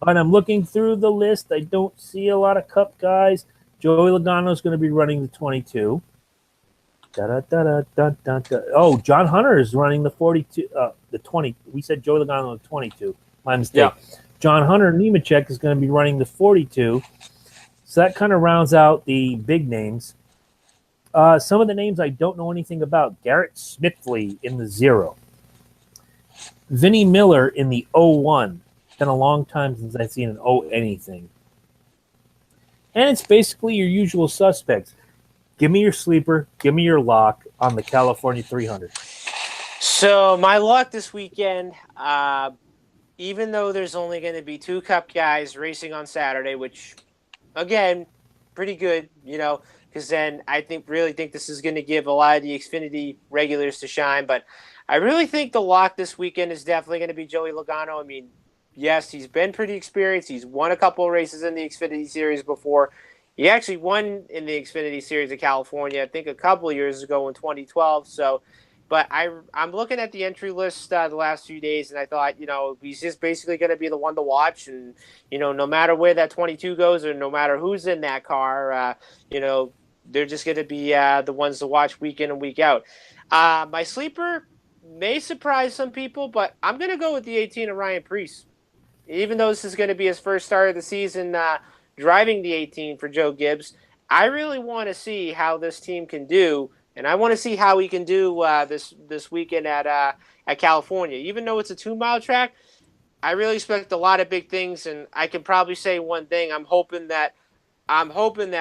And I'm looking through the list. I don't see a lot of Cup guys. Joey Logano is going to be running the 22. Oh, John Hunter is running the 42, the 20. We said Joey Logano the 22. My mistake. Yeah. John Hunter Nemechek is going to be running the 42. So that kind of rounds out the big names. Some of the names I don't know anything about. Garrett Smithley in the 0. Vinnie Miller in the 01. It's been a long time since I've seen an O anything. And it's basically your usual suspects. Give me your sleeper. Give me your lock on the California 300. So my lock this weekend, even though there's only going to be 2 Cup guys racing on Saturday, which, again, pretty good, because then I really think this is going to give a lot of the Xfinity regulars to shine. But I really think the lock this weekend is definitely going to be Joey Logano. I mean, yes, he's been pretty experienced. He's won a couple of races in the Xfinity Series before. He actually won in the Xfinity Series of California, I think a couple of years ago in 2012. So, but I'm looking at the entry list the last few days, and I thought, he's just basically going to be the one to watch. And, no matter where that 22 goes or no matter who's in that car, they're just going to be the ones to watch week in and week out. My sleeper may surprise some people, but I'm going to go with the 18 of Ryan Preece. Even though this is going to be his first start of the season driving the 18 for Joe Gibbs, I really want to see how this team can do, and I want to see how he can do this weekend at California. Even though it's a 2-mile track, I really expect a lot of big things, and I can probably say one thing: I'm hoping that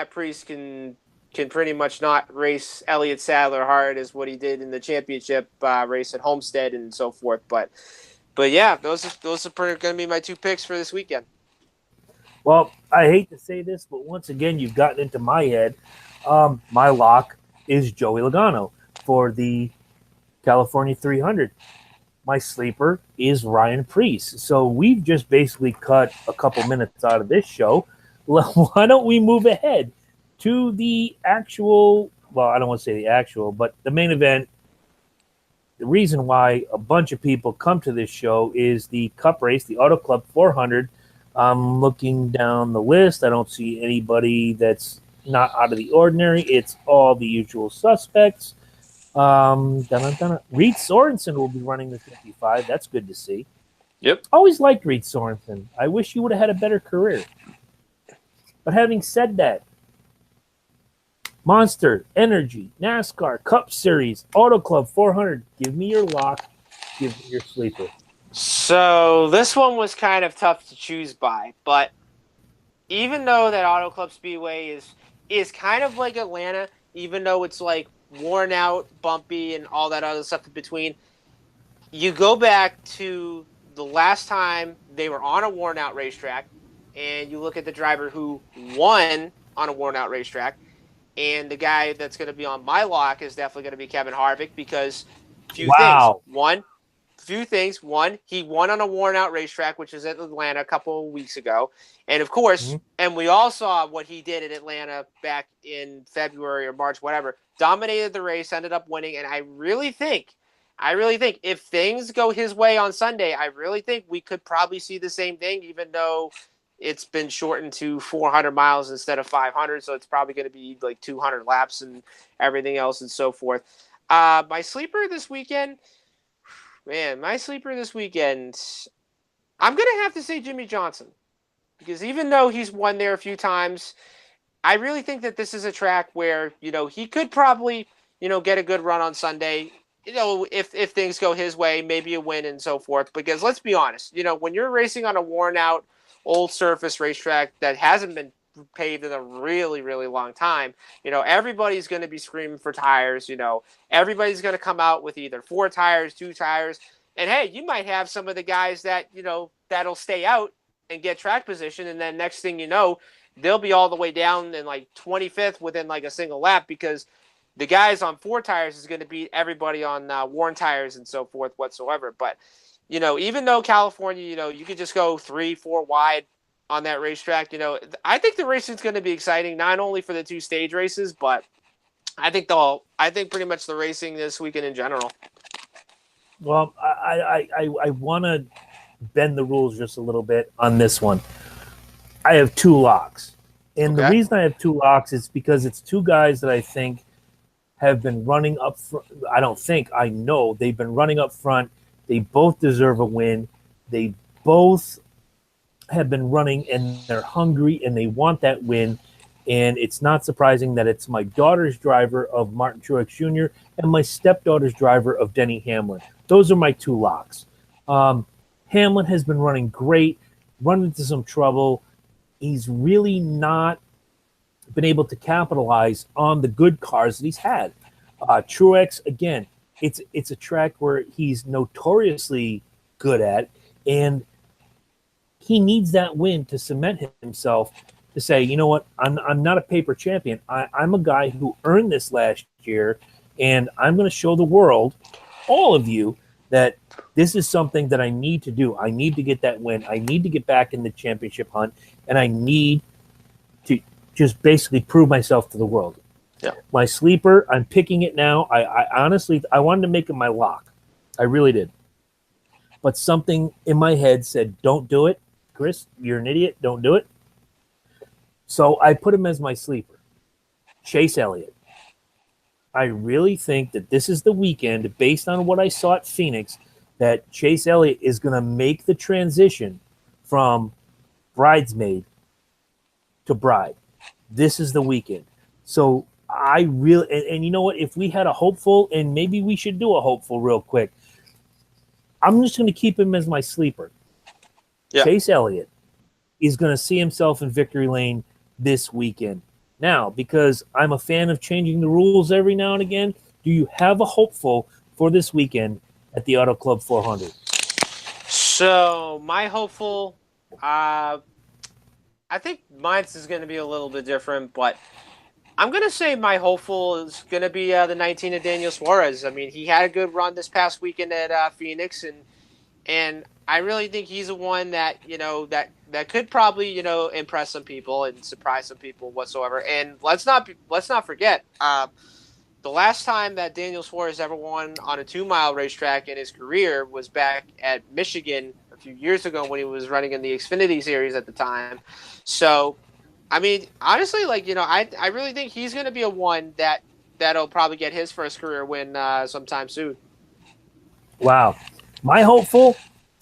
Priest can pretty much not race Elliott Sadler hard as what he did in the championship race at Homestead and so forth. But yeah, those are going to be my 2 picks for this weekend. Well, I hate to say this, but once again, you've gotten into my head. My lock is Joey Logano for the California 300. My sleeper is Ryan Preece. So we've just basically cut a couple minutes out of this show. Why don't we move ahead to the actual, well, I don't want to say the actual, but the main event. The reason why a bunch of people come to this show is the Cup race, the Auto Club 400. I'm looking down the list. I don't see anybody that's not out of the ordinary. It's all the usual suspects. Reed Sorensen will be running the 55. That's good to see. Yep. Always liked Reed Sorensen. I wish he would have had a better career. But having said that, Monster, Energy, NASCAR, Cup Series, Auto Club 400. Give me your lock. Give me your sleeper. So this one was kind of tough to choose by, but even though that Auto Club Speedway is kind of like Atlanta, even though it's like worn out, bumpy, and all that other stuff in between, you go back to the last time they were on a worn out racetrack, and you look at the driver who won on a worn out racetrack, and the guy that's going to be on my lock is definitely going to be Kevin Harvick because few things. One, he won on a worn out racetrack, which is at Atlanta a couple of weeks ago. And of course, and we all saw what he did at Atlanta back in February or March, whatever, dominated the race, ended up winning. And I really think if things go his way on Sunday, I really think we could probably see the same thing, even though it's been shortened to 400 miles instead of 500. So it's probably going to be like 200 laps and everything else and so forth. My sleeper this weekend, I'm going to have to say Jimmy Johnson. Because even though he's won there a few times, I really think that this is a track where, he could probably, get a good run on Sunday. If things go his way, maybe a win and so forth. Because let's be honest, when you're racing on a worn out old surface racetrack that hasn't been paved in a really, really long time, everybody's going to be screaming for tires. Everybody's going to come out with either 4 tires, 2 tires. And hey, you might have some of the guys that, that'll stay out and get track position. And then next thing you know, they'll be all the way down in like 25th within like a single lap because the guys on 4 tires is going to beat everybody on worn tires and so forth whatsoever. But, even though California, you could just go 3, 4 wide on that racetrack, I think the racing is going to be exciting, not only for the 2 stage races, but I think pretty much the racing this weekend in general. Well, I want to bend the rules just a little bit on this one. I have 2 locks. And the reason I have 2 locks is because it's 2 guys that I think have been running up front. I know they've been running up front. They both deserve a win. They both have been running and they're hungry and they want that win. And it's not surprising that it's my daughter's driver of Martin Truex Jr. and my stepdaughter's driver of Denny Hamlin. Those are my 2 locks. Hamlin has been running great, run into some trouble. He's really not been able to capitalize on the good cars that he's had. Truex, again, it's a track where he's notoriously good at, and he needs that win to cement himself to say, you know what, I'm not a paper champion. I'm a guy who earned this last year, and I'm going to show the world, all of you, that this is something that I need to do. I need to get that win. I need to get back in the championship hunt, and I need to just basically prove myself to the world. Yeah. My sleeper, I'm picking it now. I honestly, I wanted to make it my lock. I really did. But something in my head said, don't do it. Chris, you're an idiot. Don't do it. So I put him as my sleeper. Chase Elliott. I really think that this is the weekend, based on what I saw at Phoenix, that Chase Elliott is going to make the transition from bridesmaid to bride. This is the weekend. So I really, and you know what? If we had a hopeful, and maybe we should do a hopeful real quick, I'm just going to keep him as my sleeper. Yeah. Chase Elliott is going to see himself in victory lane this weekend. Now, because I'm a fan of changing the rules every now and again, do you have a hopeful for this weekend at the Auto Club 400? So my hopeful, I think mine's is going to be a little bit different, but I'm going to say my hopeful is going to be the 19 of Daniel Suarez. I mean, he had a good run this past weekend at Phoenix, and I really think he's the one that that could probably impress some people and surprise some people whatsoever. And let's not forget the last time that Daniel Suarez ever won on a 2-mile racetrack in his career was back at Michigan a few years ago when he was running in the Xfinity Series at the time. So, I mean, honestly, I really think he's going to be a one that'll probably get his first career win sometime soon. Wow. My hopeful,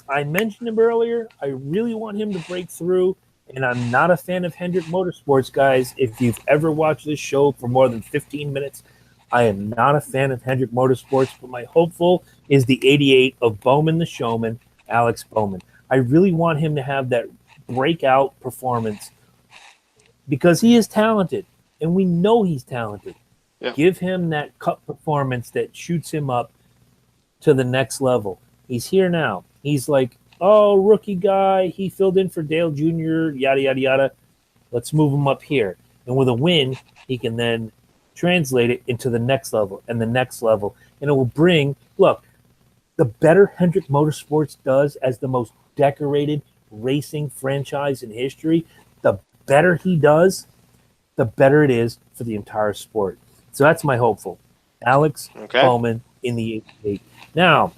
I mentioned him earlier. I really want him to break through, and I'm not a fan of Hendrick Motorsports, guys. If you've ever watched this show for more than 15 minutes, I am not a fan of Hendrick Motorsports, but my hopeful is the 88 of Bowman the Showman, Alex Bowman. I really want him to have that breakout performance because he is talented, and we know he's talented. Yeah. Give him that cup performance that shoots him up to the next level. He's here now. He's like, oh, rookie guy. He filled in for Dale Jr., yada, yada, yada. Let's move him up here. And with a win, he can then translate it into the next level and the next level. And it will bring, look, the better Hendrick Motorsports does as the most decorated racing franchise in history, the better he does, the better it is for the entire sport. So that's my hopeful. Alex Bowman in the 88. Now,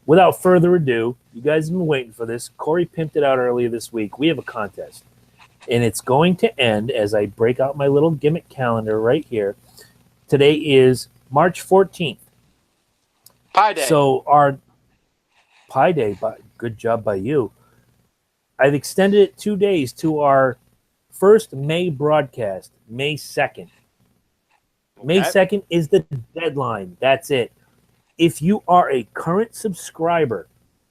without further ado, you guys have been waiting for this. Corey pimped it out earlier this week. We have a contest. And it's going to end as I break out my little gimmick calendar right here. Today is March 14th. Pi Day. So our Pi Day, good job by you. I've extended it 2 days to our first May broadcast, May 2nd. Okay. May 2nd is the deadline. That's it. If you are a current subscriber,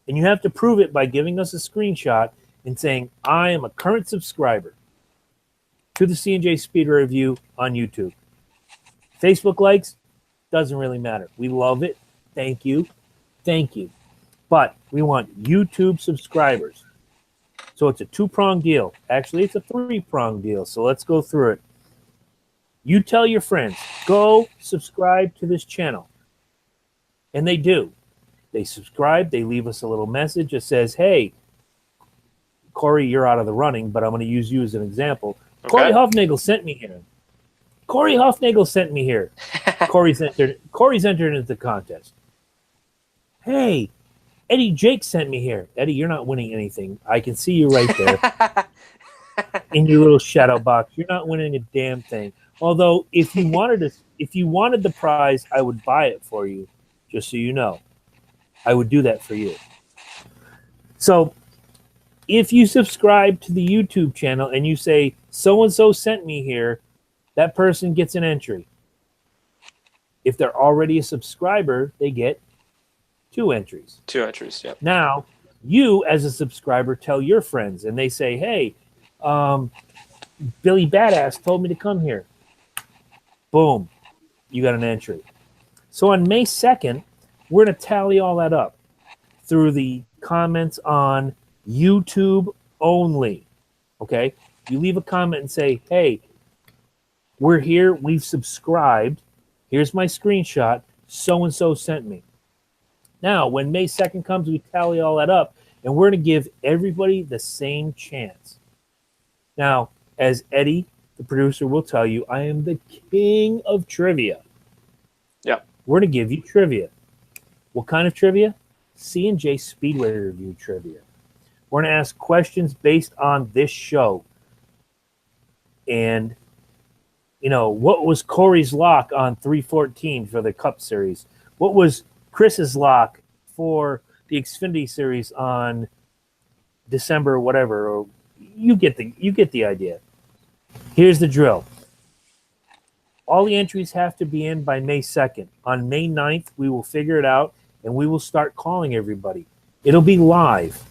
and you have to prove it by giving us a screenshot and saying, I am a current subscriber to the C&J Speed Review on YouTube. Facebook likes, doesn't really matter. We love it. Thank you. Thank you. But we want YouTube subscribers. So it's a 2-pronged deal. Actually, it's a 3-pronged deal. So let's go through it. You tell your friends, go subscribe to this channel. And they do. They subscribe. They leave us a little message that says, hey, Corey, you're out of the running, but I'm going to use you as an example. Okay. Corey Hofnagel sent me here. Corey Hofnagel sent me here. Corey's entered into the contest. Hey, Eddie Jake sent me here. Eddie, you're not winning anything. I can see you right there in your little shadow box. You're not winning a damn thing. Although, if you wanted the prize, I would buy it for you. Just so you know, I would do that for you. So, if you subscribe to the YouTube channel and you say so and so sent me here, that person gets an entry. If they're already a subscriber, they get 2 entries. 2 entries, yep. Now, you as a subscriber tell your friends, and they say, hey, Billy Badass told me to come here. Boom. You got an entry. So on May 2nd, we're going to tally all that up through the comments on YouTube only. Okay? You leave a comment and say, hey, we're here. We've subscribed. Here's my screenshot. So-and-so sent me. Now, when May 2nd comes, we tally all that up, and we're going to give everybody the same chance. Now, as Eddie, the producer, will tell you, I am the king of trivia. Yep. We're going to give you trivia. What kind of trivia? C&J Speedway Review trivia. We're going to ask questions based on this show. And What was Corey's lock on 314 for the Cup Series? What was Chris's lock for the Xfinity Series on December, whatever? Or you get the idea. Here's the drill. All the entries have to be in by May 2nd. On May 9th, we will figure it out, and we will start calling everybody. It'll be live.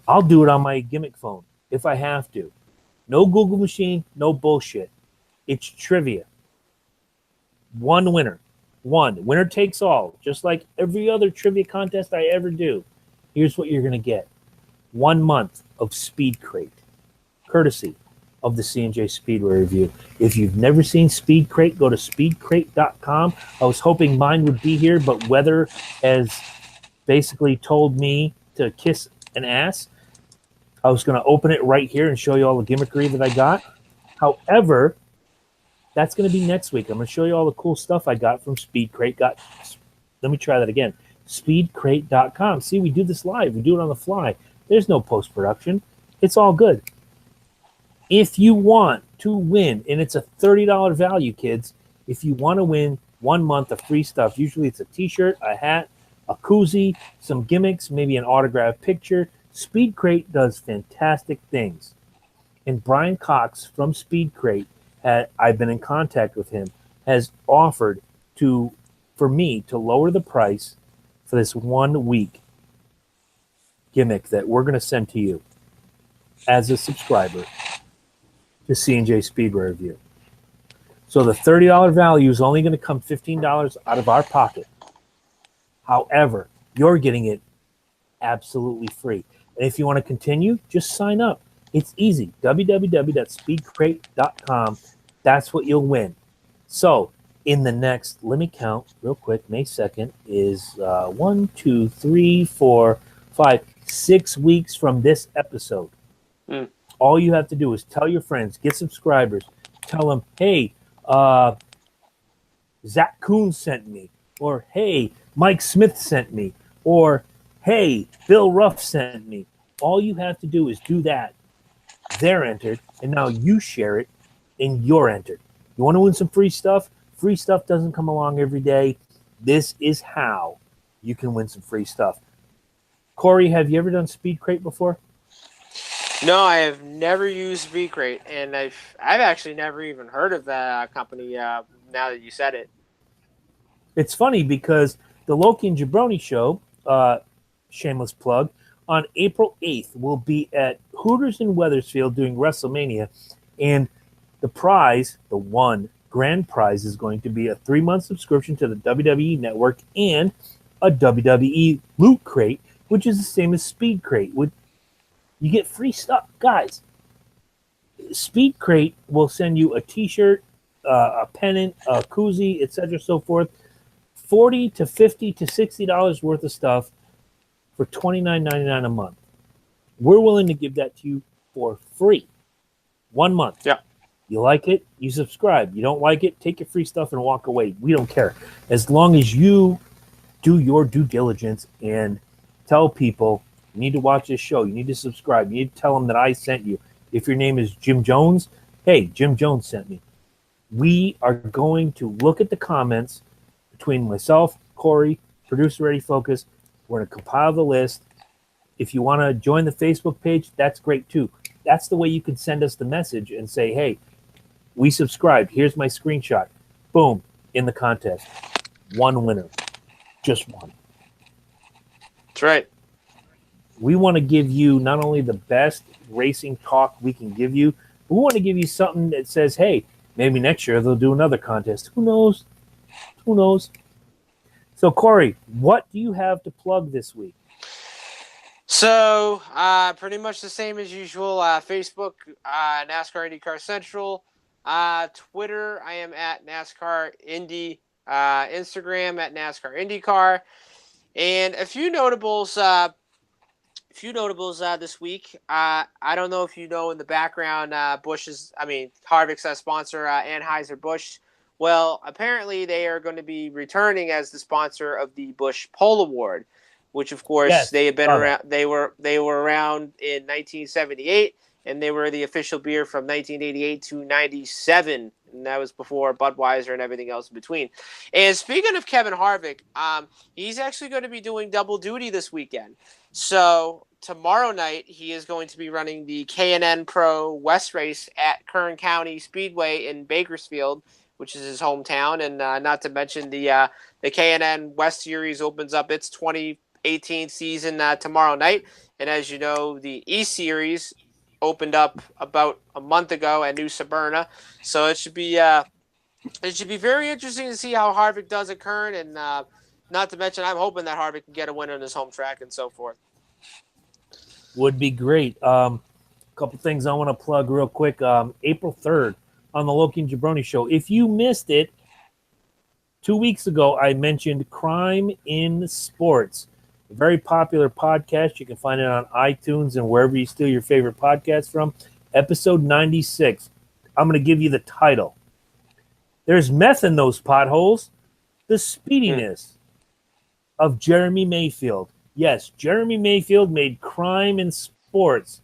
I'll do it on my gimmick phone if I have to. No Google machine, no bullshit. It's trivia. One winner. One. Winner takes all. Just like every other trivia contest I ever do. Here's what you're going to get. 1 month of Speed Crate. Courtesy of the C&J Speedway Review. If you've never seen Speed Crate, go to speedcrate.com. I was hoping mine would be here, but weather has basically told me to kiss an ass. I was going to open it right here and show you all the gimmickry that I got. However, that's going to be next week. I'm going to show you all the cool stuff I got from Speed Crate. Let me try that again. Speedcrate.com. See, we do this live. We do it on the fly. There's no post-production. It's all good. If you want to win, and it's a $30 value, kids, if you want to win 1 month of free stuff, usually it's a t-shirt, a hat, a koozie, some gimmicks, maybe an autographed picture. Speed Crate does fantastic things. And Brian Cox from Speed Crate, I've been in contact with him, has offered for me to lower the price for this 1 week gimmick that we're going to send to you as a subscriber to C&J Speedway Review. So the $30 value is only going to come $15 out of our pocket. However, you're getting it absolutely free. And if you want to continue, just sign up. It's easy. www.speedcrate.com. That's what you'll win. So in the next, let me count real quick. May 2nd is 1, 2, 3, 4, 5, 6 weeks from this episode. All you have to do is tell your friends, get subscribers, tell them, hey, Zach Coons sent me, or hey, Mike Smith sent me, or hey, Bill Ruff sent me. All you have to do is do that. They're entered, and now you share it, and you're entered. You want to win some free stuff? Free stuff doesn't come along every day. This is how you can win some free stuff. Corey, have you ever done Speed Crate before? No, I have never used Speed Crate, and I've actually never even heard of that company. Now that you said it, it's funny because the Loki and Jabroni show, shameless plug, on April 8th will be at Hooters in Wethersfield doing WrestleMania, and the prize, the one grand prize, is going to be a 3-month subscription to the WWE Network and a WWE Loot Crate, which is the same as Speed Crate. You get free stuff. Guys, Speed Crate will send you a t-shirt, a pennant, a koozie, etc., so forth. $40 to $50 to $60 worth of stuff for $29.99 a month. We're willing to give that to you for free. 1 month. Yeah. You like it, you subscribe. You don't like it, take your free stuff and walk away. We don't care. As long as you do your due diligence and tell people, you need to watch this show. You need to subscribe. You need to tell them that I sent you. If your name is Jim Jones, hey, Jim Jones sent me. We are going to look at the comments between myself, Corey, producer Ready Focus. We're going to compile the list. If you want to join the Facebook page, that's great too. That's the way you can send us the message and say, hey, we subscribed. Here's my screenshot. Boom, in the contest. One winner. Just one. That's right. We want to give you not only the best racing talk we can give you, but we want to give you something that says, hey, maybe next year they'll do another contest. Who knows? Who knows? So, Corey, what do you have to plug this week? So, pretty much the same as usual. Facebook, NASCAR IndyCar Central. Twitter, I am at NASCAR Indy. Instagram at NASCAR IndyCar. And a few notables this week. I don't know if you know in the background, Harvick's sponsor, Anheuser-Busch. Well, apparently they are going to be returning as the sponsor of the Busch Pole Award, which of course they have been around. They were around in 1978, and they were the official beer from 1988 to 97, and that was before Budweiser and everything else in between. And speaking of Kevin Harvick, he's actually going to be doing double duty this weekend. So tomorrow night, he is going to be running the K&N Pro West Race at Kern County Speedway in Bakersfield, which is his hometown, and not to mention the K&N West Series opens up its 2018 season tomorrow night, and as you know, the E Series opened up about a month ago at New Smyrna, so it should be very interesting to see how Harvick does at Kern, and not to mention, I'm hoping that Harvick can get a win on his home track and so forth. Would be great. A couple things I want to plug real quick. April 3rd on the Loki and Jabroni Show. If you missed it, 2 weeks ago, I mentioned Crime in Sports, a very popular podcast. You can find it on iTunes and wherever you steal your favorite podcasts from. Episode 96. I'm going to give you the title. There's meth in those potholes. The speediness of Jeremy Mayfield. Yes, Jeremy Mayfield made Crime in Sports.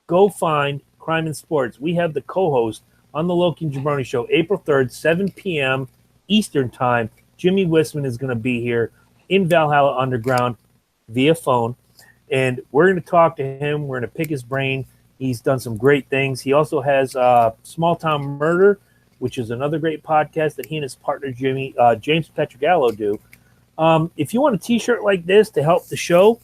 Go find Crime in Sports. We have the co-host on the Loki and Jabroni Show, April 3rd, 7 p.m. Eastern Time. Jimmy Wisman is going to be here in Valhalla Underground via phone, and we're going to talk to him. We're going to pick his brain. He's done some great things. He also has Small Town Murder, which is another great podcast that he and his partner James Petrogallo do. If you want a t-shirt like this to help the show,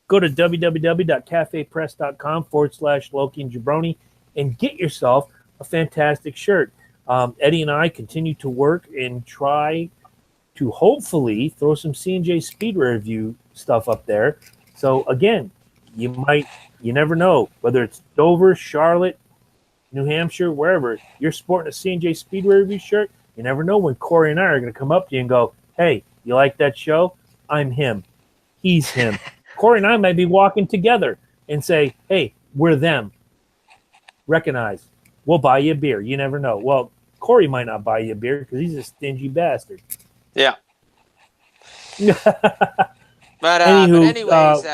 go to www.cafepress.com/Loki and Jabroni and get yourself a fantastic shirt. Eddie and I continue to work and try to hopefully throw some C&J Speedway review stuff up there. So again, you never know, whether it's Dover, Charlotte, New Hampshire, wherever, you're sporting a C&J Speedway review shirt, you never know when Corey and I are going to come up to you and go, hey, you like that show? I'm him. He's him. Corey and I might be walking together and say, hey, we're them. Recognize. We'll buy you a beer. You never know. Well, Corey might not buy you a beer because he's a stingy bastard. Yeah. But anyways,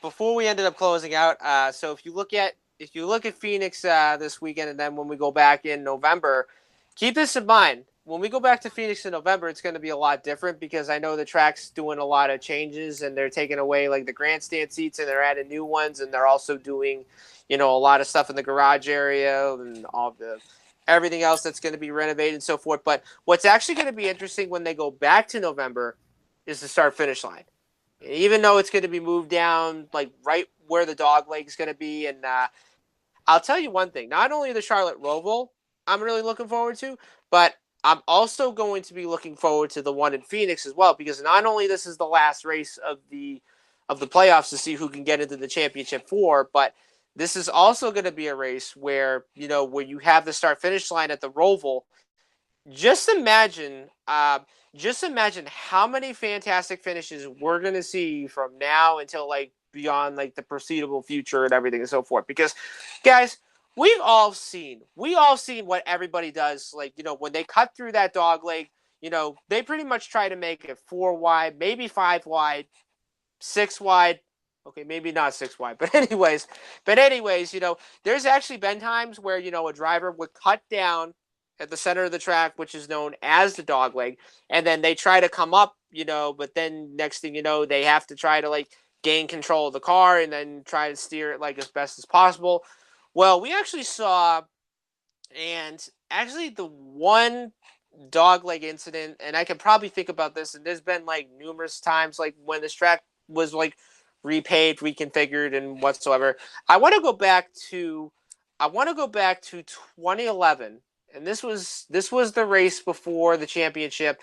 before we ended up closing out, so if you look at Phoenix this weekend, and then when we go back in November, keep this in mind. When we go back to Phoenix in November, it's going to be a lot different because I know the track's doing a lot of changes, and they're taking away like the grandstand seats and they're adding new ones, and they're also doing, a lot of stuff in the garage area and everything else that's going to be renovated and so forth. But what's actually going to be interesting when they go back to November is the start-finish line. And even though it's going to be moved down like right where the dog leg is going to be, and I'll tell you one thing: not only the Charlotte Roval I'm really looking forward to, but I'm also going to be looking forward to the one in Phoenix as well, because not only this is the last race of the playoffs to see who can get into the championship four, but this is also going to be a race where you have the start-finish line at the Roval. Just imagine how many fantastic finishes we're going to see from now until like beyond like the foreseeable future and everything and so forth. Because, guys, we've all seen what everybody does. Like, when they cut through that dog leg, they pretty much try to make it 4 wide, maybe 5 wide, 6 wide. Okay, maybe not 6 wide, but anyways, there's actually been times where, a driver would cut down at the center of the track, which is known as the dog leg, and then they try to come up, but then next thing you know, they have to try to like gain control of the car and then try to steer it like as best as possible. Well, we actually saw, and actually the one dogleg incident, and I can probably think about this, and there's been like numerous times like when this track was like repaved, reconfigured, and whatsoever. I want to go back to 2011, and this was the race before the championship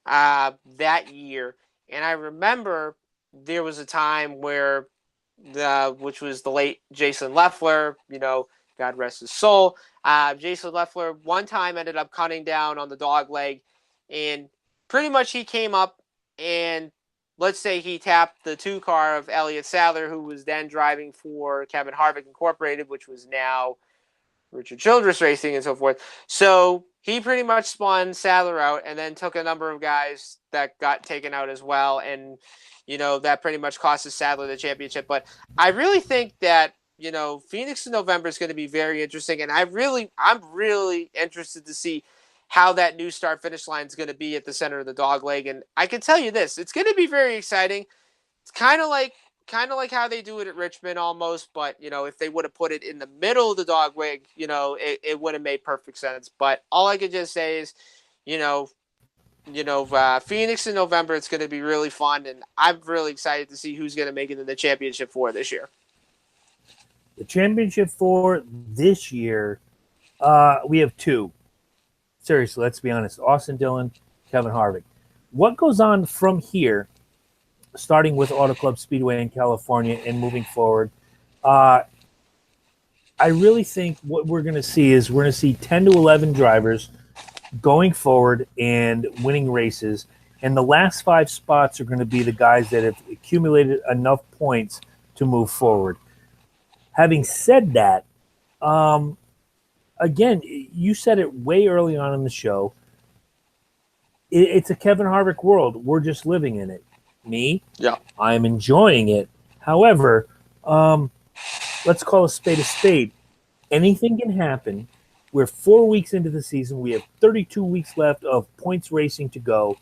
that year, and I remember there was a time where which was the late Jason Leffler, God rest his soul. Jason Leffler one time ended up cutting down on the dog leg, and pretty much he came up and let's say he tapped the 2 car of Elliott Sadler, who was then driving for Kevin Harvick Incorporated, which was now Richard Childress Racing and so forth. So he pretty much spun Sadler out and then took a number of guys that got taken out as well. And, that pretty much cost Sadler the championship. But I really think that, Phoenix in November is going to be very interesting. And I'm really interested to see how that new start finish line is going to be at the center of the dog leg. And I can tell you this, it's going to be very exciting. It's kind of like how they do it at Richmond almost, but if they would have put it in the middle of the dog leg, it would have made perfect sense. But all I could just say is, Phoenix in November, it's going to be really fun, and I'm really excited to see who's going to make it in the championship for this year. The championship for this year, we have two. Seriously, let's be honest. Austin Dillon, Kevin Harvick. What goes on from here, starting with Auto Club Speedway in California and moving forward? I really think what we're going to see is we're going to see 10 to 11 drivers going forward and winning races. And the last 5 spots are going to be the guys that have accumulated enough points to move forward. Having said that, again, you said it way early on in the show. It's a Kevin Harvick world. We're just living in it. Me, yeah, I'm enjoying it. However, let's call a spade. Anything can happen. We're 4 weeks into the season. We have 32 weeks left of points racing to go.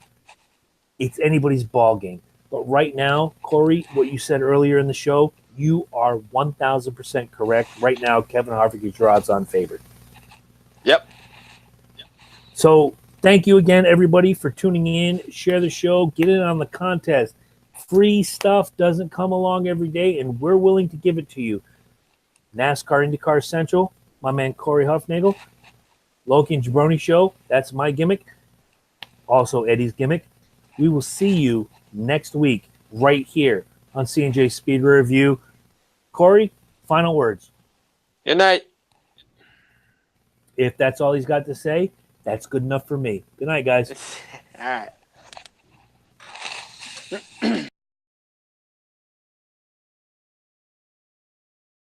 It's anybody's ball game. But right now, Corey, what you said earlier in the show, you are 1,000% correct. Right now, Kevin Harvick is your odds-on favorite. Yep. So thank you again, everybody, for tuning in. Share the show. Get in on the contest. Free stuff doesn't come along every day, and we're willing to give it to you. NASCAR IndyCar Central, my man Corey Huffnagel. Loki and Jabroni Show, that's my gimmick. Also Eddie's gimmick. We will see you next week right here on C&J Speed Review. Corey, final words. Good night. If that's all he's got to say, that's good enough for me. Good night, guys. All right.